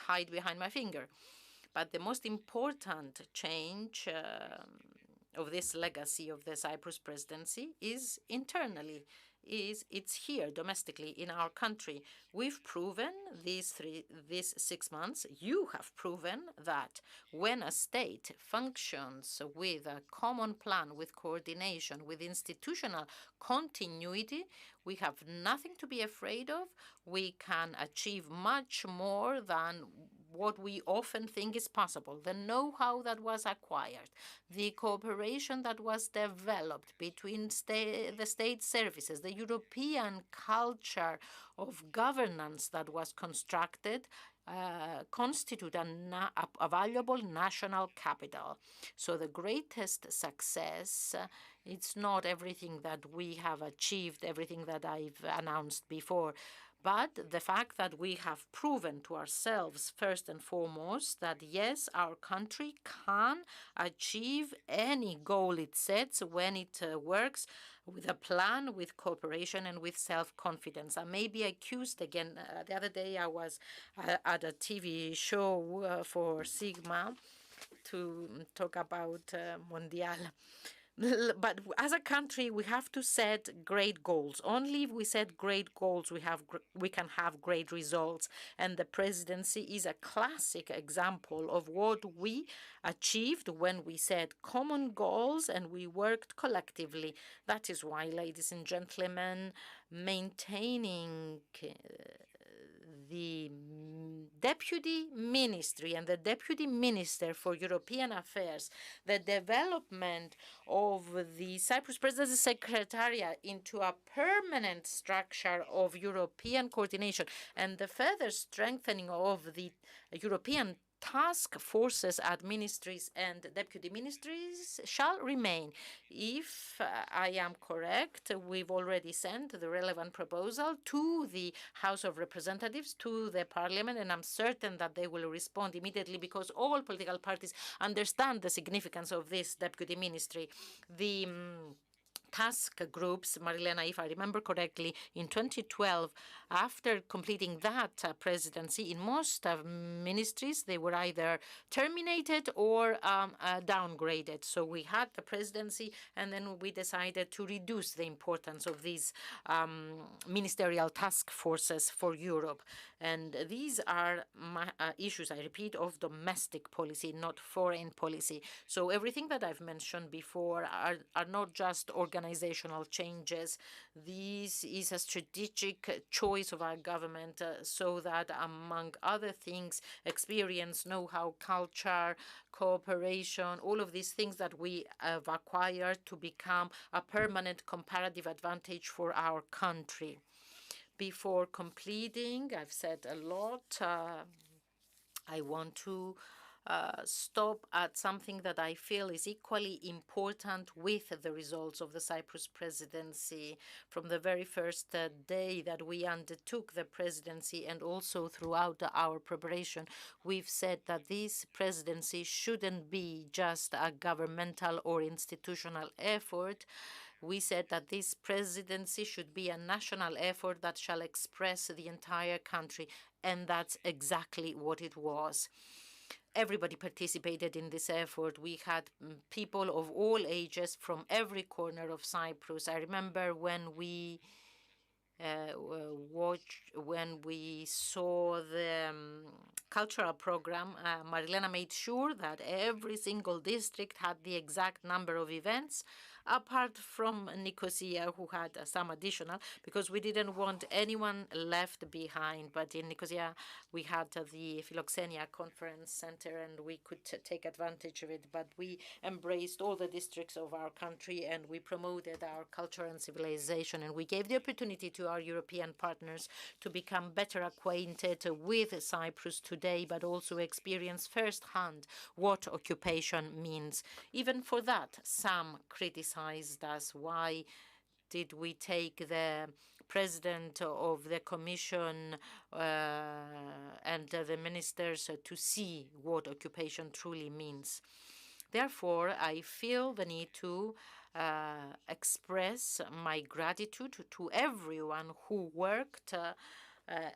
hide behind my finger. But the most important change of this legacy of the Cyprus presidency is internally. It's here domestically in our country. We've proven these 6 months. You have proven that when a state functions with a common plan, with coordination, with institutional continuity, we have nothing to be afraid of. We can achieve much more than what we often think is possible, the know-how that was acquired, the cooperation that was developed between the state services, the European culture of governance that was constructed, constitute a valuable national capital. So the greatest success, it's not everything that we have achieved, everything that I've announced before, but the fact that we have proven to ourselves, first and foremost, that yes, our country can achieve any goal it sets when it works with a plan, with cooperation, and with self-confidence. I may be accused again. The other day I was at a TV show for Sigma to talk about Mondial. But as a country, we have to set great goals. Only if we set great goals, we can have great results. And the presidency is a classic example of what we achieved when we set common goals and we worked collectively. That is why, ladies and gentlemen, maintaining the Deputy Ministry and the Deputy Minister for European Affairs, the development of the Cyprus Presidency Secretariat into a permanent structure of European coordination, and the further strengthening of the European task forces at ministries and deputy ministries shall remain. If I am correct, we've already sent the relevant proposal to the House of Representatives, to the Parliament, and I'm certain that they will respond immediately because all political parties understand the significance of this deputy ministry. The task groups, Marilena, if I remember correctly, in 2012, after completing that presidency, in most ministries, they were either terminated or downgraded. So we had the presidency, and then we decided to reduce the importance of these ministerial task forces for Europe. And these are issues, I repeat, of domestic policy, not foreign policy. So everything that I've mentioned before are not just organizational changes. This is a strategic choice of our government so that, among other things, experience, know-how, culture, cooperation, all of these things that we have acquired to become a permanent comparative advantage for our country. Before completing, I've said a lot. I want to stop at something that I feel is equally important with the results of the Cyprus presidency. From the very first day that we undertook the presidency and also throughout our preparation, we've said that this presidency shouldn't be just a governmental or institutional effort. We said that this presidency should be a national effort that shall express the entire country, and that's exactly what it was. everybody participated in this effort. We had people of all ages from every corner of Cyprus. I remember when we when we saw the cultural program, Marilena made sure that every single district had the exact number of events, apart from Nicosia, who had some additional, because we didn't want anyone left behind. But in Nicosia, we had the Philoxenia Conference Center, and we could take advantage of it. But we embraced all the districts of our country, and we promoted our culture and civilization, and we gave the opportunity to our European partners to become better acquainted with Cyprus today, but also experience firsthand what occupation means. Even for that, some criticized us. Why did we take the president of the commission and the ministers to see what occupation truly means? Therefore, I feel the need to express my gratitude to everyone who worked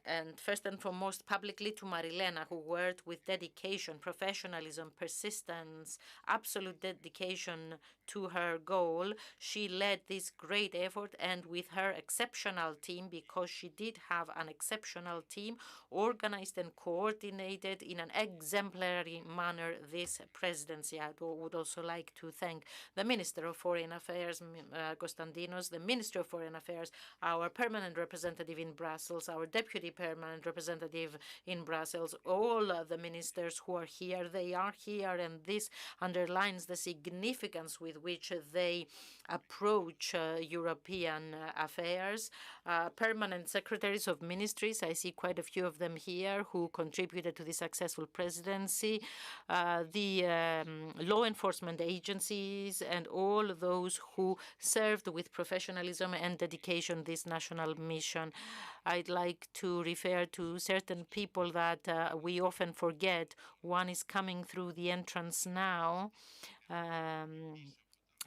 and first and foremost publicly to Marilena, who worked with dedication, professionalism, persistence, absolute dedication to her goal. She led this great effort, and with her exceptional team, because she did have an exceptional team, organized and coordinated in an exemplary manner this presidency. I would also like to thank the Minister of Foreign Affairs, Konstantinos, the Minister of Foreign Affairs, our permanent representative in Brussels, our deputy permanent representative in Brussels, all the ministers who are here. They are here, and this underlines the significance with which they approach European affairs. Permanent secretaries of ministries, I see quite a few of them here who contributed to the successful presidency, the law enforcement agencies, and all those who served with professionalism and dedication this national mission. I'd like to refer to certain people that we often forget. One is coming through the entrance now.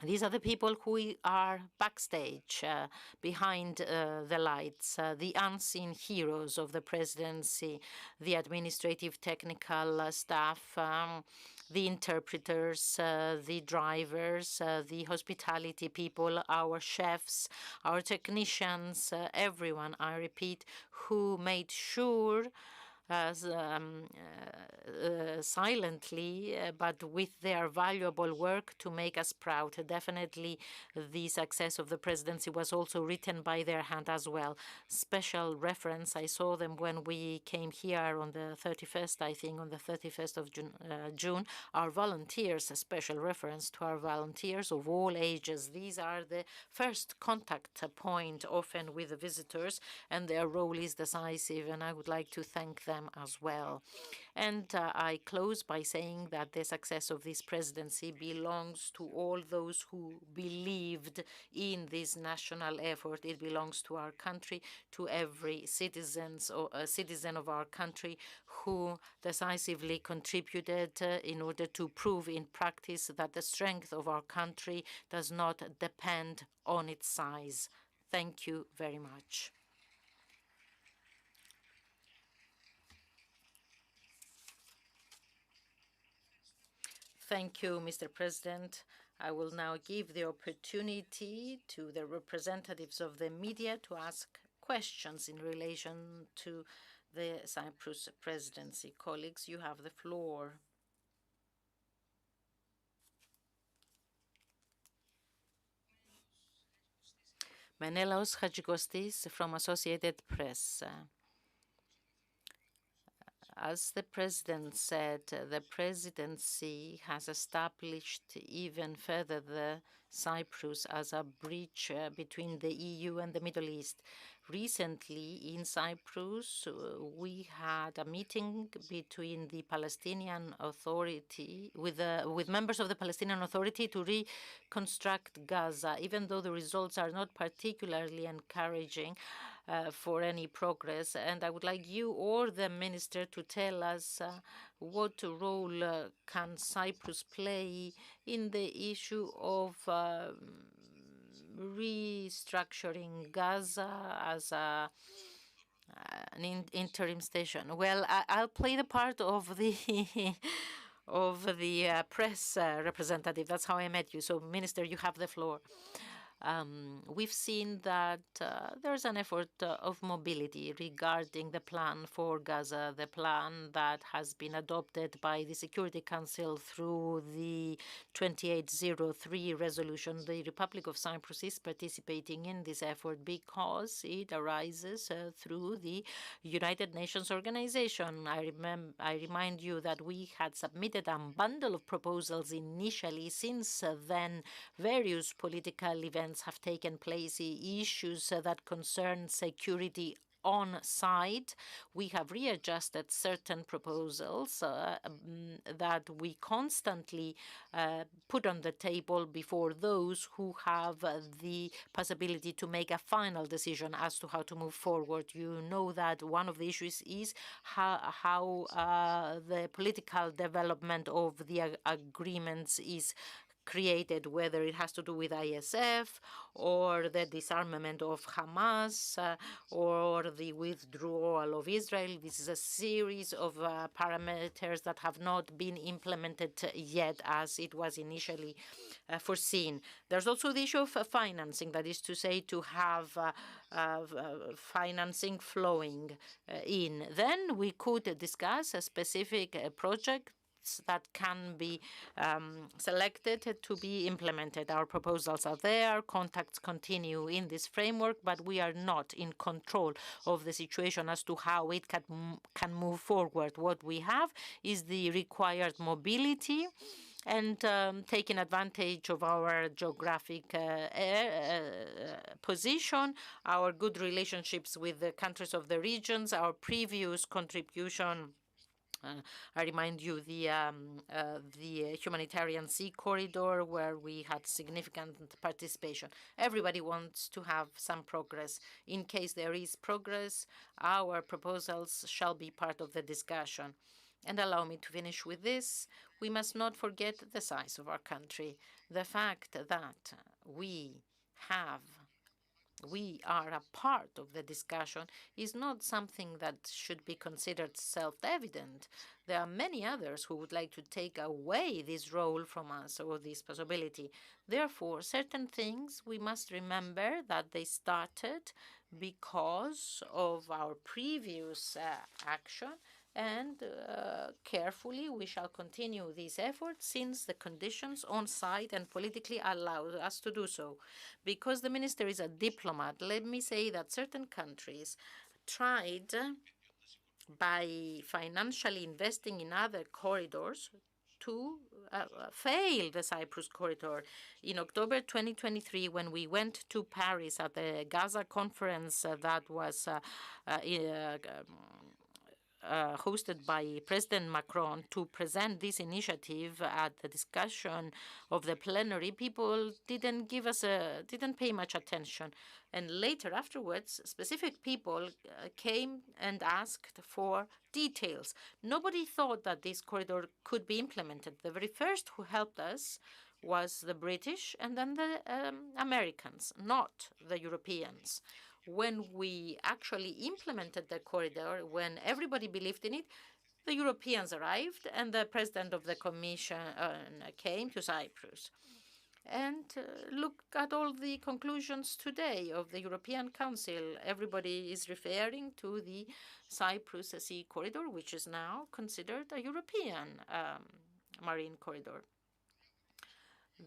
These are the people who are backstage, behind the lights, the unseen heroes of the presidency, the administrative technical staff, the interpreters, the drivers, the hospitality people, our chefs, our technicians, everyone, I repeat, who made sure silently, but with their valuable work to make us proud. Definitely, the success of the presidency was also written by their hand as well. Special reference, I saw them when we came here on the 31st, I think, on the 31st of June. Our volunteers, a special reference to our volunteers of all ages. These are the first contact point often with the visitors, and their role is decisive, and I would like to thank them as well. And I close by saying that the success of this presidency belongs to all those who believed in this national effort. It belongs to our country, to every citizen of our country who decisively contributed in order to prove in practice that the strength of our country does not depend on its size. Thank you very much. Thank you, Mr. President. I will now give the opportunity to the representatives of the media to ask questions in relation to the Cyprus presidency. Colleagues, you have the floor. Menelaos Hagikostis from Associated Press. As the president said, the presidency has established even further the Cyprus as a bridge between the EU and the Middle East. Recently, in Cyprus, we had a meeting between the Palestinian Authority with members of the Palestinian Authority to reconstruct Gaza. Even though the results are not particularly encouraging for any progress, and I would like you or the minister to tell us what role can Cyprus play in the issue of restructuring Gaza as an interim station. Well, I'll play the part of the of the press representative. That's how I met you. So, Minister, you have the floor. We've seen that there's an effort of mobility regarding the plan for Gaza, the plan that has been adopted by the Security Council through the 2803 resolution. The Republic of Cyprus is participating in this effort because it arises through the United Nations organization. I remind you that we had submitted a bundle of proposals initially. Since then, various political events have taken place, issues that concern security on site. We have readjusted certain proposals that we constantly put on the table before those who have the possibility to make a final decision as to how to move forward. You know that one of the issues is how the political development of the agreements is created, whether it has to do with ISF or the disarmament of Hamas or the withdrawal of Israel. This is a series of parameters that have not been implemented yet as it was initially foreseen. There's also the issue of financing, that is to say, to have financing flowing in. Then we could discuss a specific project that can be selected to be implemented. Our proposals are there. Contacts continue in this framework, but we are not in control of the situation as to how it can move forward. What we have is the required mobility and taking advantage of our geographic position, our good relationships with the countries of the regions, our previous contribution. I remind you the humanitarian sea corridor where we had significant participation. Everybody wants to have some progress. In case there is progress, our proposals shall be part of the discussion. And allow me to finish with this. We must not forget the size of our country. The fact that we are a part of the discussion is not something that should be considered self-evident. There are many others who would like to take away this role from us or this possibility. Therefore, certain things we must remember that they started because of our previous action, and carefully we shall continue these efforts since the conditions on site and politically allow us to do so. Because the minister is a diplomat, let me say that certain countries tried, by financially investing in other corridors, to fail the Cyprus corridor. In October 2023, when we went to Paris at the Gaza conference that was hosted by President Macron to present this initiative at the discussion of the plenary, people didn't pay much attention. And later, afterwards, specific people came and asked for details. Nobody thought that this corridor could be implemented. The very first who helped us was the British and then the Americans, not the Europeans. When we actually implemented the corridor, when everybody believed in it, the Europeans arrived and the president of the Commission came to Cyprus. And look at all the conclusions today of the European Council. Everybody is referring to the Cyprus Sea Corridor, which is now considered a European marine corridor.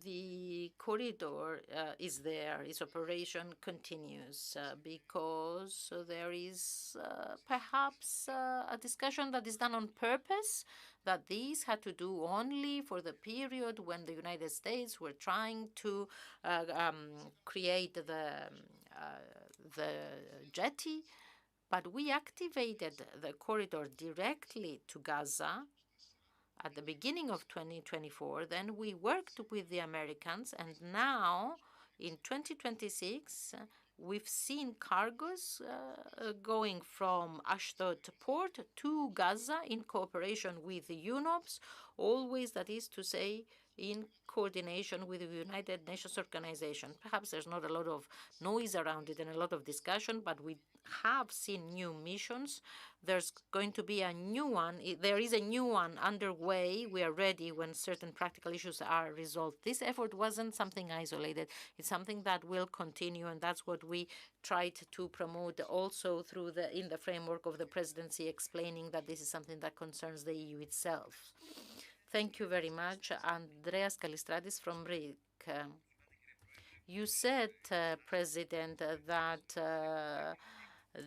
The corridor is there, its operation continues because there is perhaps a discussion that is done on purpose, that these had to do only for the period when the United States were trying to create the jetty. But we activated the corridor directly to Gaza at the beginning of 2024, then we worked with the Americans, and now in 2026, we've seen cargoes going from Ashdod port to Gaza in cooperation with the UNOPS, always, that is to say, in coordination with the United Nations Organization. Perhaps there's not a lot of noise around it and a lot of discussion, but we have seen new missions. There's going to be a new one. There is a new one underway. We are ready when certain practical issues are resolved. This effort wasn't something isolated. It's something that will continue, and that's what we tried to promote also through in the framework of the presidency, explaining that this is something that concerns the EU itself. Thank you very much. Andreas Kalistradis from RIC. You said, President, that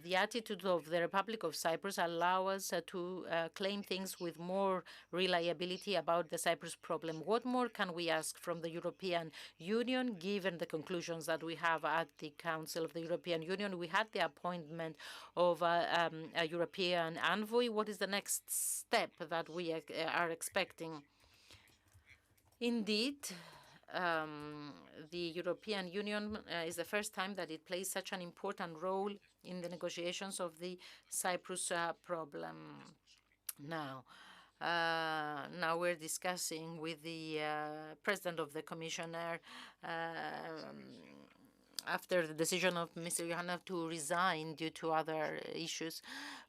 the attitude of the Republic of Cyprus allow us to claim things with more reliability about the Cyprus problem. What more can we ask from the European Union, given the conclusions that we have at the Council of the European Union? We had the appointment of a European envoy. What is the next step that we are expecting? Indeed, the European Union is the first time that it plays such an important role in the negotiations of the Cyprus problem. Now we're discussing with the President of the Commissioner after the decision of Mr. Yohanna to resign due to other issues.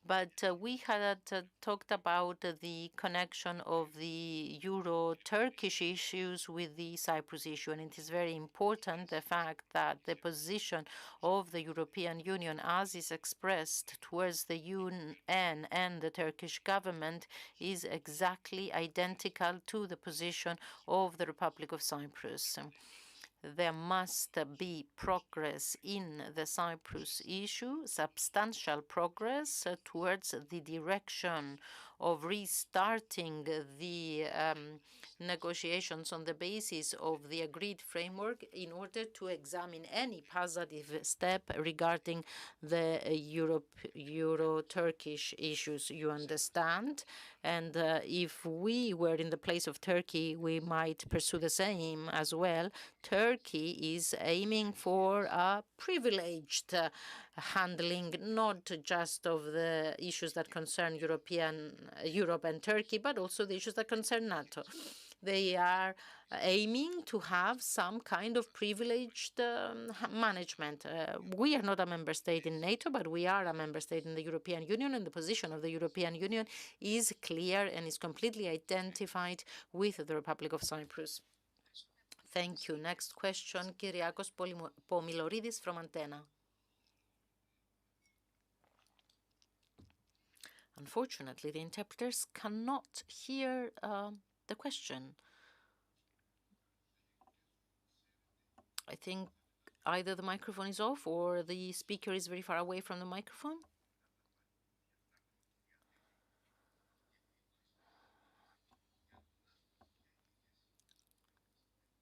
But we had talked about the connection of the Euro-Turkish issues with the Cyprus issue. And it is very important, the fact that the position of the European Union, as is expressed towards the UN and the Turkish government, is exactly identical to the position of the Republic of Cyprus. There must be progress in the Cyprus issue, substantial progress towards the direction of restarting the negotiations on the basis of the agreed framework in order to examine any positive step regarding the Euro-Turkish issues, you understand. And if we were in the place of Turkey, we might pursue the same as well. Turkey is aiming for a privileged handling, not just of the issues that concern Europe and Turkey, but also the issues that concern NATO. They are aiming to have some kind of privileged management. We are not a member state in NATO, but we are a member state in the European Union, and the position of the European Union is clear and is completely identified with the Republic of Cyprus. Thank you. Next question, Kyriakos Pomiloridis from Antenna. Unfortunately, the interpreters cannot hear the question. I think either the microphone is off or the speaker is very far away from the microphone.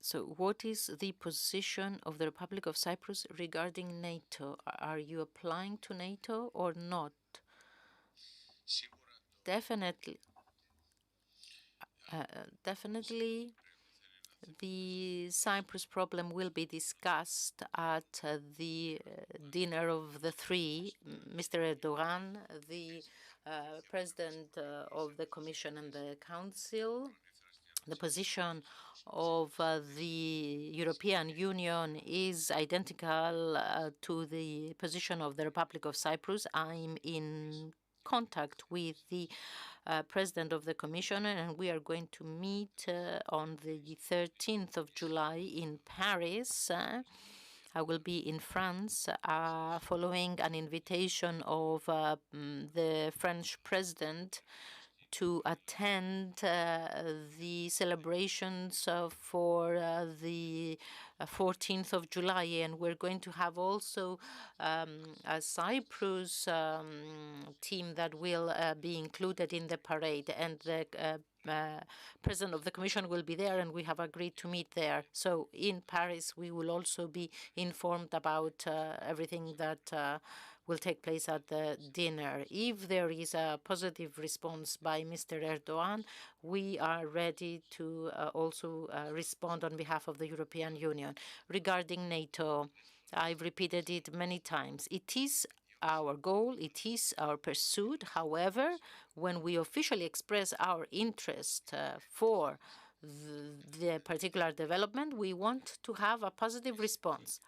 So what is the position of the Republic of Cyprus regarding NATO? Are you applying to NATO or not? Definitely. Definitely, the Cyprus problem will be discussed at the dinner of the three. Mr. Erdogan, the President of the Commission and the Council. The position of the European Union is identical to the position of the Republic of Cyprus. I'm in contact with the President of the Commission, and we are going to meet on the 13th of July in Paris. I will be in France following an invitation of the French President to attend the celebrations for the 14th of July. And we're going to have also a Cyprus team that will be included in the parade. And the President of the Commission will be there, and we have agreed to meet there. So in Paris, we will also be informed about everything that will take place at the dinner. If there is a positive response by Mr. Erdogan, we are ready to also respond on behalf of the European Union. Regarding NATO, I've repeated it many times. It is our goal, it is our pursuit. However, when we officially express our interest for the particular development, we want to have a positive response.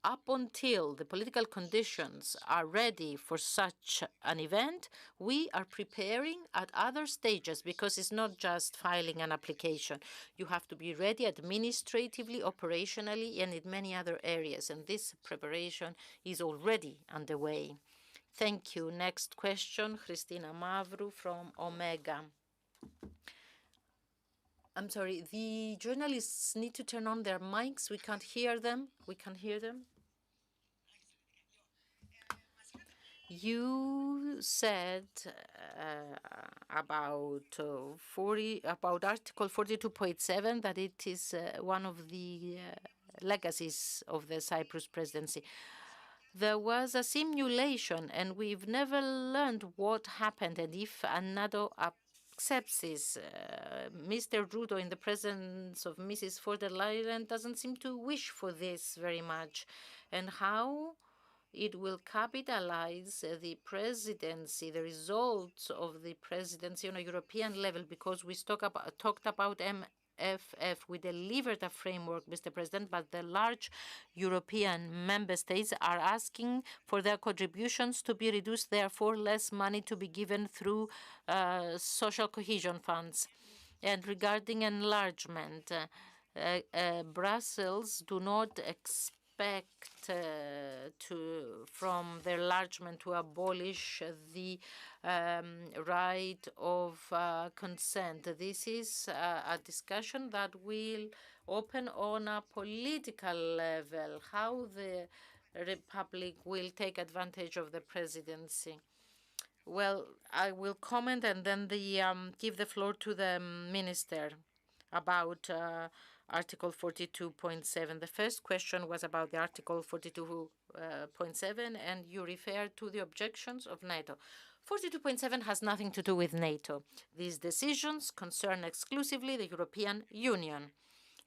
Up until the political conditions are ready for such an event, we are preparing at other stages, because it's not just filing an application. You have to be ready administratively, operationally, and in many other areas. And this preparation is already underway. Thank you. Next question, Christina Mavru from Omega. I'm sorry, the journalists need to turn on their mics. We can't hear them. We can't hear them. You said about Article 42.7 that it is one of the legacies of the Cyprus presidency. There was a simulation, and we've never learned what happened and if NATO accepts this. Mr. Rudo, in the presence of Mrs. von der Leyen, doesn't seem to wish for this very much. And how it will capitalize the presidency, the results of the presidency on a European level, because we talked about MFF. We delivered a framework, Mr. President, but the large European member states are asking for their contributions to be reduced, therefore less money to be given through social cohesion funds. And regarding enlargement, Brussels do not expect from the enlargement to abolish the right of consent. This is a discussion that will open on a political level, how the Republic will take advantage of the presidency. Well, I will comment and then give the floor to the minister about Article 42.7. The first question was about the Article 42.7, and you referred to the objections of NATO. 42.7 has nothing to do with NATO. These decisions concern exclusively the European Union.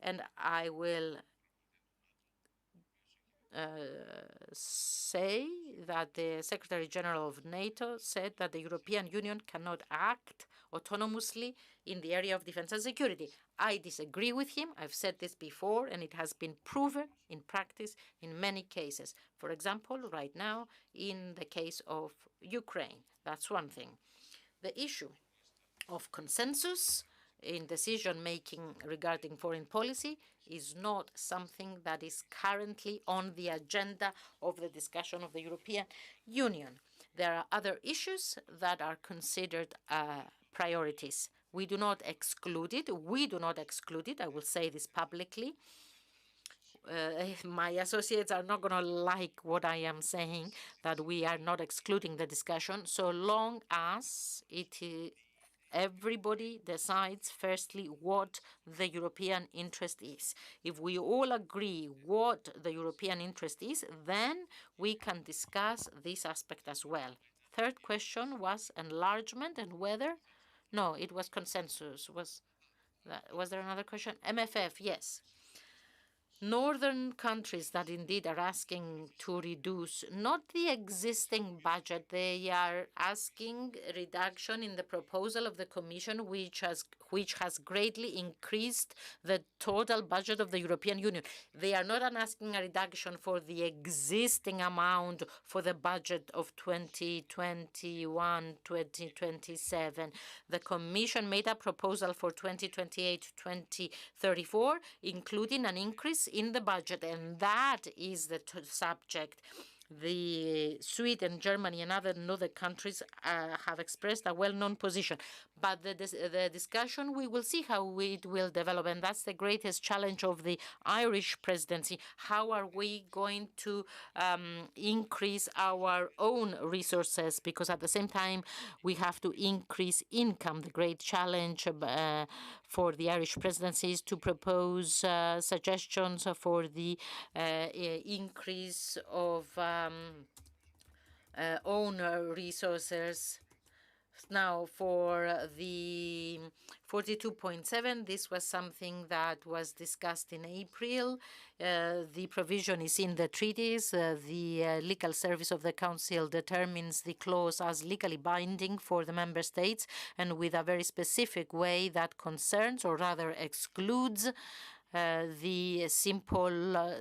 And I will say that the Secretary General of NATO said that the European Union cannot act autonomously in the area of defense and security. I disagree with him. I've said this before, and it has been proven in practice in many cases. For example, right now, in the case of Ukraine. That's one thing. The issue of consensus in decision-making regarding foreign policy is not something that is currently on the agenda of the discussion of the European Union. There are other issues that are considered priorities. We do not exclude it. We do not exclude it. I will say this publicly. My associates are not going to like what I am saying, that we are not excluding the discussion, so long as everybody decides firstly what the European interest is. If we all agree what the European interest is, then we can discuss this aspect as well. Third question was enlargement and whether. No, it was consensus. Was there another question? MFF, yes. Northern countries that indeed are asking to reduce not the existing budget, they are asking reduction in the proposal of the Commission, which has greatly increased the total budget of the European Union. They are not asking a reduction for the existing amount for the budget of 2021-2027. The Commission made a proposal for 2028-2034, including an increase in the budget, and that is the subject. The Sweden, Germany, and other northern countries have expressed a well-known position. But the discussion, we will see how it will develop, and that's the greatest challenge of the Irish presidency. How are we going to increase our own resources? Because at the same time, we have to increase income. The great challenge for the Irish presidency is to propose suggestions for the increase of own resources. Now, for the 42.7, this was something that was discussed in April. The provision is in the treaties. The legal service of the Council determines the clause as legally binding for the member states and with a very specific way that concerns, or rather excludes, the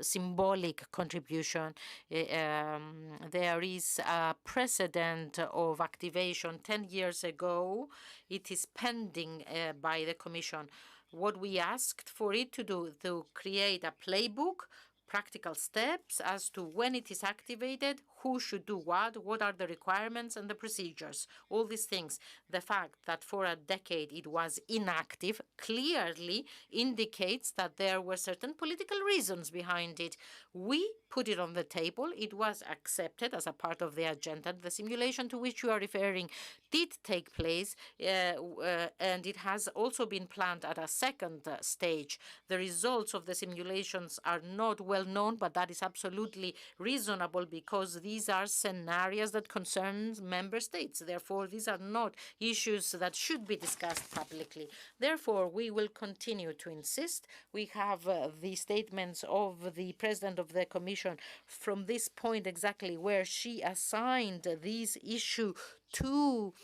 symbolic contribution. There is a precedent of activation 10 years ago. It is pending by the Commission. What we asked for it to do, to create a playbook, practical steps as to when it is activated, who should do what are the requirements and the procedures, all these things. The fact that for a decade it was inactive clearly indicates that there were certain political reasons behind it. We put it on the table. It was accepted as a part of the agenda. The simulation to which you are referring did take place, and it has also been planned at a second stage. The results of the simulations are not well known, but that is absolutely reasonable because these are scenarios that concern member states. Therefore, these are not issues that should be discussed publicly. Therefore, we will continue to insist. We have the statements of the President of the Commission from this point exactly where she assigned this issue to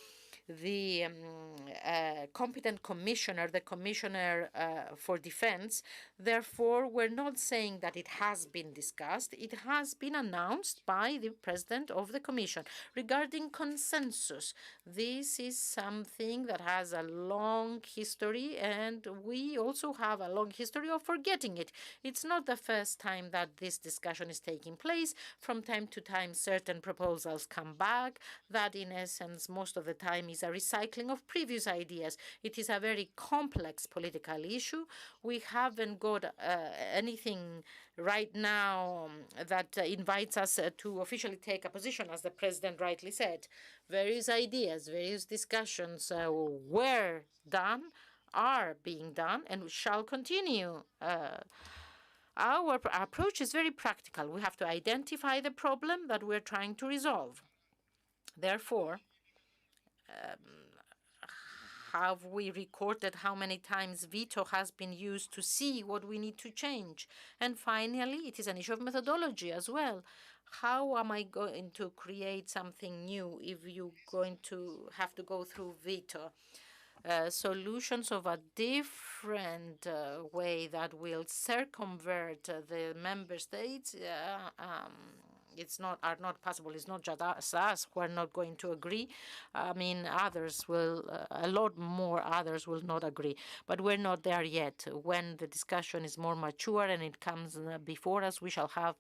the competent commissioner, the Commissioner for Defense. Therefore, we're not saying that it has been discussed. It has been announced by the President of the Commission. Regarding consensus, this is something that has a long history, and we also have a long history of forgetting it. It's not the first time that this discussion is taking place. From time to time, certain proposals come back that, in essence, most of the time is a recycling of previous ideas. It is a very complex political issue. We haven't got anything right now that invites us to officially take a position, as the President rightly said. Various ideas, various discussions were done, are being done, and shall continue. Our approach is very practical. We have to identify the problem that we're trying to resolve. Therefore, have we recorded how many times veto has been used to see what we need to change? And finally, it is an issue of methodology as well. How am I going to create something new if you're going to have to go through veto? Solutions of a different way that will circumvent the member states are not possible. It's not just us who are not going to agree. I mean, others will, a lot more others will not agree. But we're not there yet. When the discussion is more mature and it comes before us, we shall have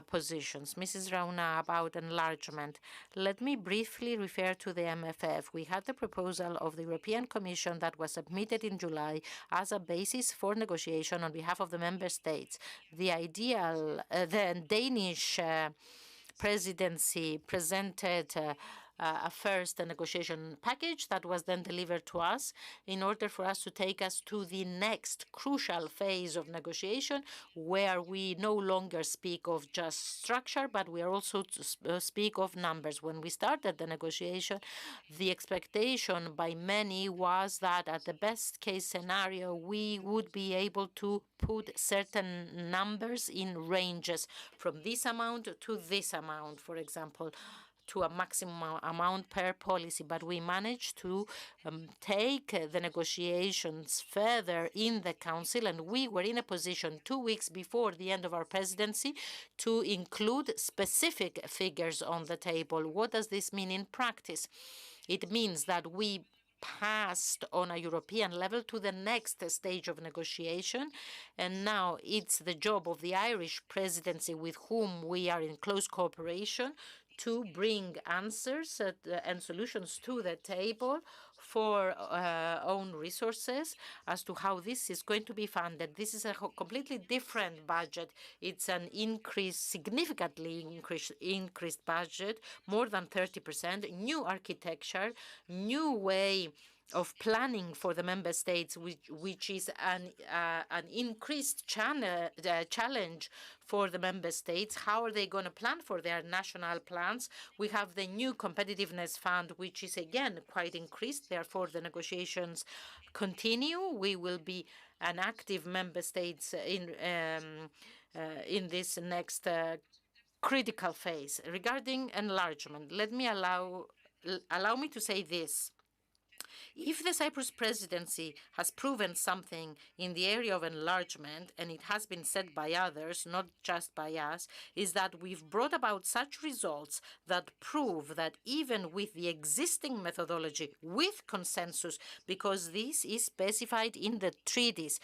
positions. Mrs. Rauna, about enlargement. Let me briefly refer to the MFF. We had the proposal of the European Commission that was submitted in July as a basis for negotiation on behalf of the member states. The Danish presidency presented a first negotiation package that was then delivered to us in order for us to take us to the next crucial phase of negotiation, where we no longer speak of just structure, but we are also to speak of numbers. When we started the negotiation, the expectation by many was that at the best case scenario, we would be able to put certain numbers in ranges from this amount to this amount, for example, to a maximum amount per policy, but we managed to take the negotiations further in the Council, and we were in a position 2 weeks before the end of our presidency to include specific figures on the table. What does this mean in practice? It means that we passed on a European level to the next stage of negotiation, and now it's the job of the Irish presidency, with whom we are in close cooperation, to bring answers and solutions to the table for own resources as to how this is going to be funded. This is a completely different budget. It's an significantly increased budget, more than 30%, new architecture, new way of planning for the member states, which is an increased challenge for the member states. How are they going to plan for their national plans? We have the new competitiveness fund, which is again quite increased. Therefore, the negotiations continue. We will be an active member states in this next critical phase. Regarding enlargement, let me allow me to say this. If the Cyprus presidency has proven something in the area of enlargement, and it has been said by others, not just by us, is that we've brought about such results that prove that even with the existing methodology, with consensus, because this is specified in the treaties,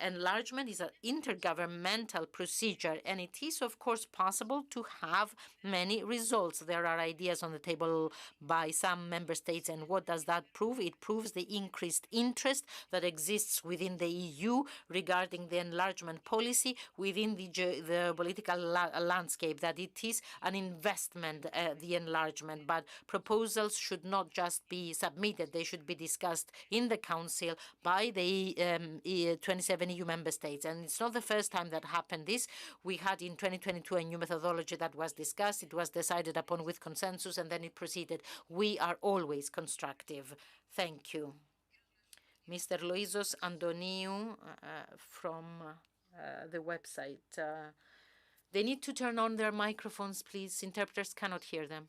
enlargement is an intergovernmental procedure, and it is, of course, possible to have many results. There are ideas on the table by some member states, and what does that prove? It proves the increased interest that exists within the EU regarding the enlargement policy within the political landscape, that it is an investment, the enlargement, but proposals should not just be submitted, they should be discussed in the Council by the 27 EU member states. And it's not the first time that happened this. We had in 2022 a new methodology that was discussed, it was decided upon with consensus, and then it proceeded. We are always constructive. Thank you. Mr. Loizos Antoniou from the website. They need to turn on their microphones, please. Interpreters cannot hear them.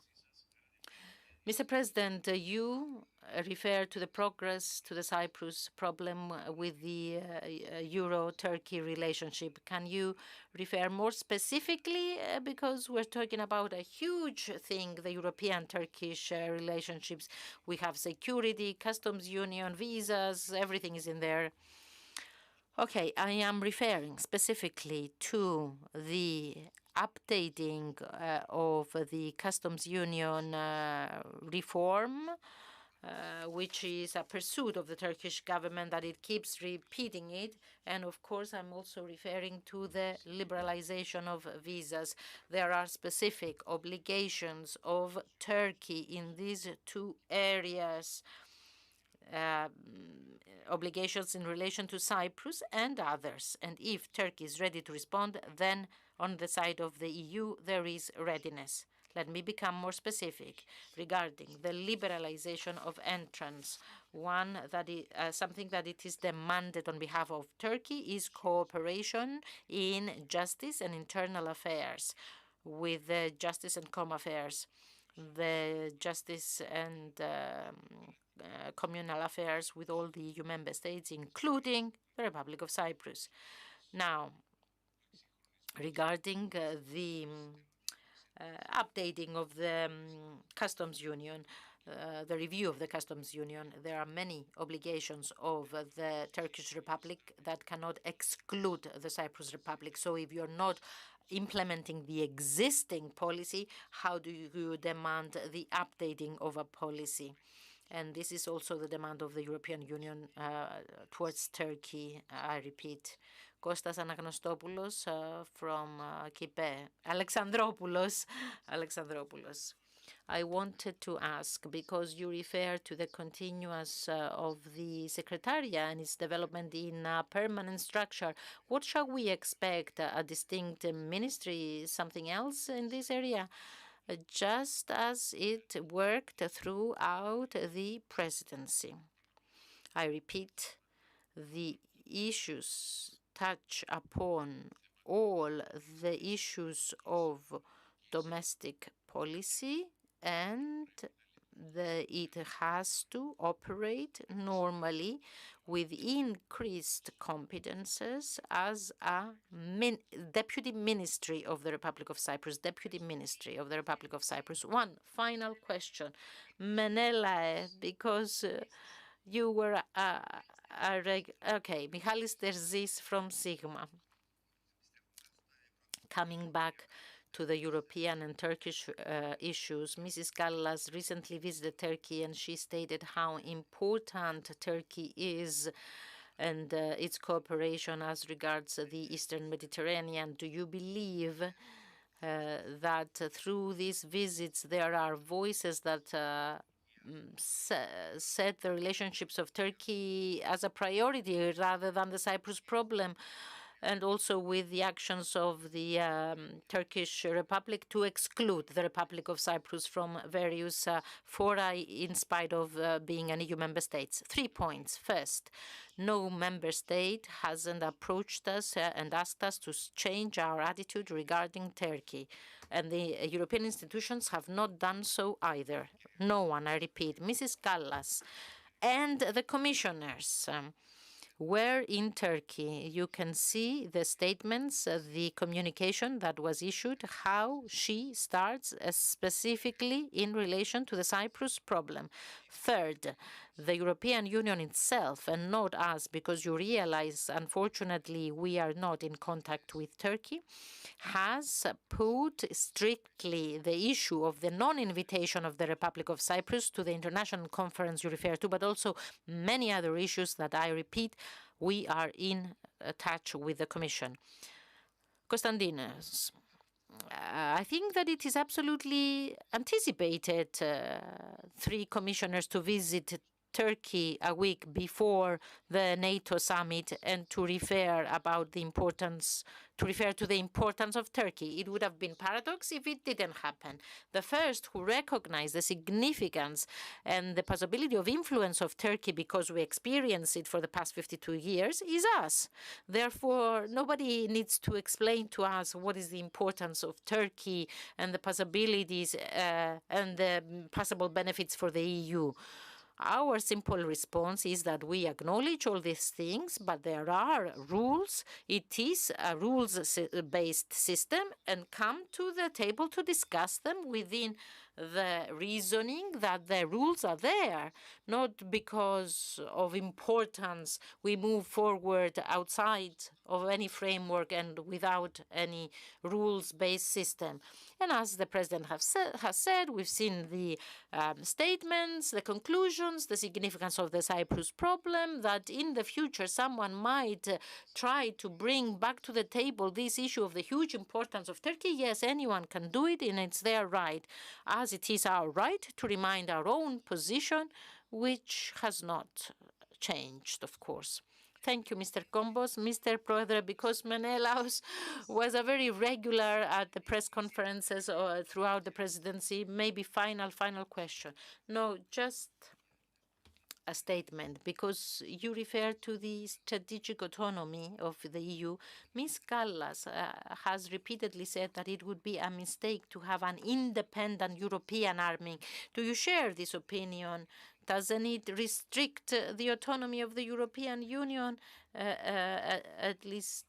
Mr. President, you refer to the progress to the Cyprus problem with the Euro-Turkey relationship. Can you refer more specifically, because we're talking about a huge thing, the European-Turkish relationships. We have security, customs union, visas, everything is in there. Okay, I am referring specifically to the updating of the customs union reform, which is a pursuit of the Turkish government, that it keeps repeating it. And of course, I'm also referring to the liberalization of visas. There are specific obligations of Turkey in these two areas. Obligations in relation to Cyprus and others. And if Turkey is ready to respond, then on the side of the EU, there is readiness. Let me become more specific regarding the liberalization of entrance. One that is something that it is demanded on behalf of Turkey is cooperation in justice and internal affairs with the Justice and Com Affairs, the Justice and Communal Affairs with all the EU member states, including the Republic of Cyprus. Now, regarding the updating of the customs union, the review of the customs union, there are many obligations of the Turkish Republic that cannot exclude the Cyprus Republic. So if you're not implementing the existing policy, how do you demand the updating of a policy? And this is also the demand of the European Union towards Turkey, I repeat. Kostas Anagностopoulos from Kipe. Alexandropoulos. I wanted to ask, because you refer to the continuance of the Secretariat and its development in a permanent structure, what shall we expect? A distinct ministry, something else in this area? Just as it worked throughout the presidency. I repeat, the issues touch upon all the issues of domestic policy, and it has to operate normally with increased competences as a deputy ministry of the Republic of Cyprus, deputy ministry of the Republic of Cyprus. One final question. Menelae, because you were okay, Michalis Terzis from Sigma. Coming back to the European and Turkish issues, Mrs. Kallas recently visited Turkey, and she stated how important Turkey is and its cooperation as regards the Eastern Mediterranean. Do you believe that through these visits there are voices that set the relationships of Turkey as a priority rather than the Cyprus problem, and also with the actions of the Turkish Republic to exclude the Republic of Cyprus from various fora in spite of being an EU member state. 3 points. First, no member state hasn't approached us and asked us to change our attitude regarding Turkey. And the European institutions have not done so either. No one, I repeat. Mrs. Kallas and the commissioners were in Turkey. You can see the statements, the communication that was issued, how she starts specifically in relation to the Cyprus problem. Third, the European Union itself, and not us, because you realize, unfortunately, we are not in contact with Turkey, has put strictly the issue of the non-invitation of the Republic of Cyprus to the international conference you refer to, but also many other issues that I repeat, we are in touch with the Commission. Konstantinos, I think that it is absolutely anticipated 3 commissioners to visit Turkey a week before the NATO summit and to refer to the importance of Turkey. It would have been paradox if it didn't happen. The first who recognized the significance and the possibility of influence of Turkey, because we experienced it for the past 52 years, is us. Therefore, nobody needs to explain to us what is the importance of Turkey and the possibilities and the possible benefits for the EU. Our simple response is that we acknowledge all these things, but there are rules. It is a rules-based system, and come to the table to discuss them within the reasoning that the rules are there, not because of importance we move forward outside of any framework and without any rules-based system. And as the President has said, we've seen the statements, the conclusions, the significance of the Cyprus problem, that in the future someone might try to bring back to the table this issue of the huge importance of Turkey. Yes, anyone can do it, and it's their right, as it is our right to remind our own position, which has not changed, of course. Thank you, Mr. Kombos. Mr. Proedre, because Menelaos was a very regular at the press conferences throughout the presidency, maybe final question. No, just a statement, because you refer to the strategic autonomy of the EU. Ms. Kallas has repeatedly said that it would be a mistake to have an independent European army. Do you share this opinion? Doesn't it restrict the autonomy of the European Union? At least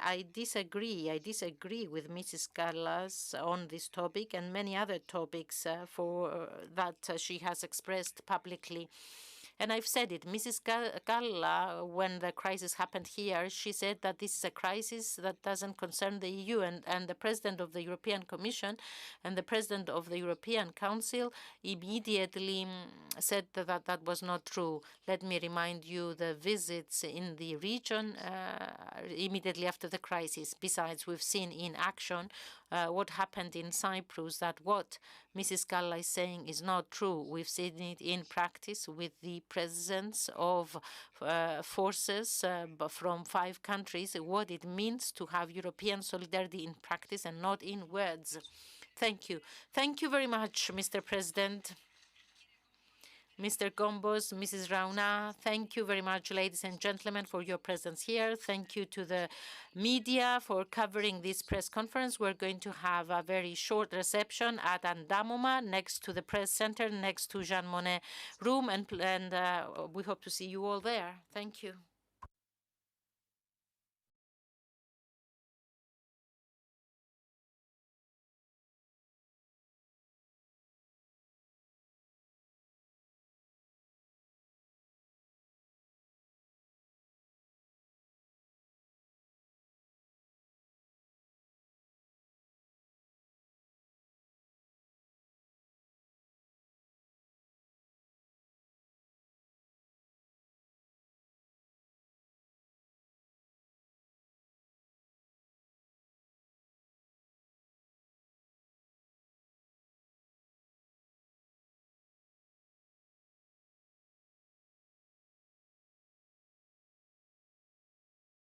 I disagree. I disagree with Mrs. Kallas on this topic and many other topics that she has expressed publicly. And I've said it. Mrs. Kallas, when the crisis happened here, she said that this is a crisis that doesn't concern the EU. And the President of the European Commission and the President of the European Council immediately said that that was not true. Let me remind you the visits in the region immediately after the crisis. Besides, we've seen in action what happened in Cyprus, that what Mrs. Kallas is saying is not true. We've seen it in practice with the presence of forces from 5 countries, what it means to have European solidarity in practice and not in words. Thank you. Thank you very much, Mr. President. Mr. Gombos, Mrs. Rauna, thank you very much, ladies and gentlemen, for your presence here. Thank you to the media for covering this press conference. We're going to have a very short reception at Andamoma, next to the press center, next to Jean Monnet room, and we hope to see you all there. Thank you.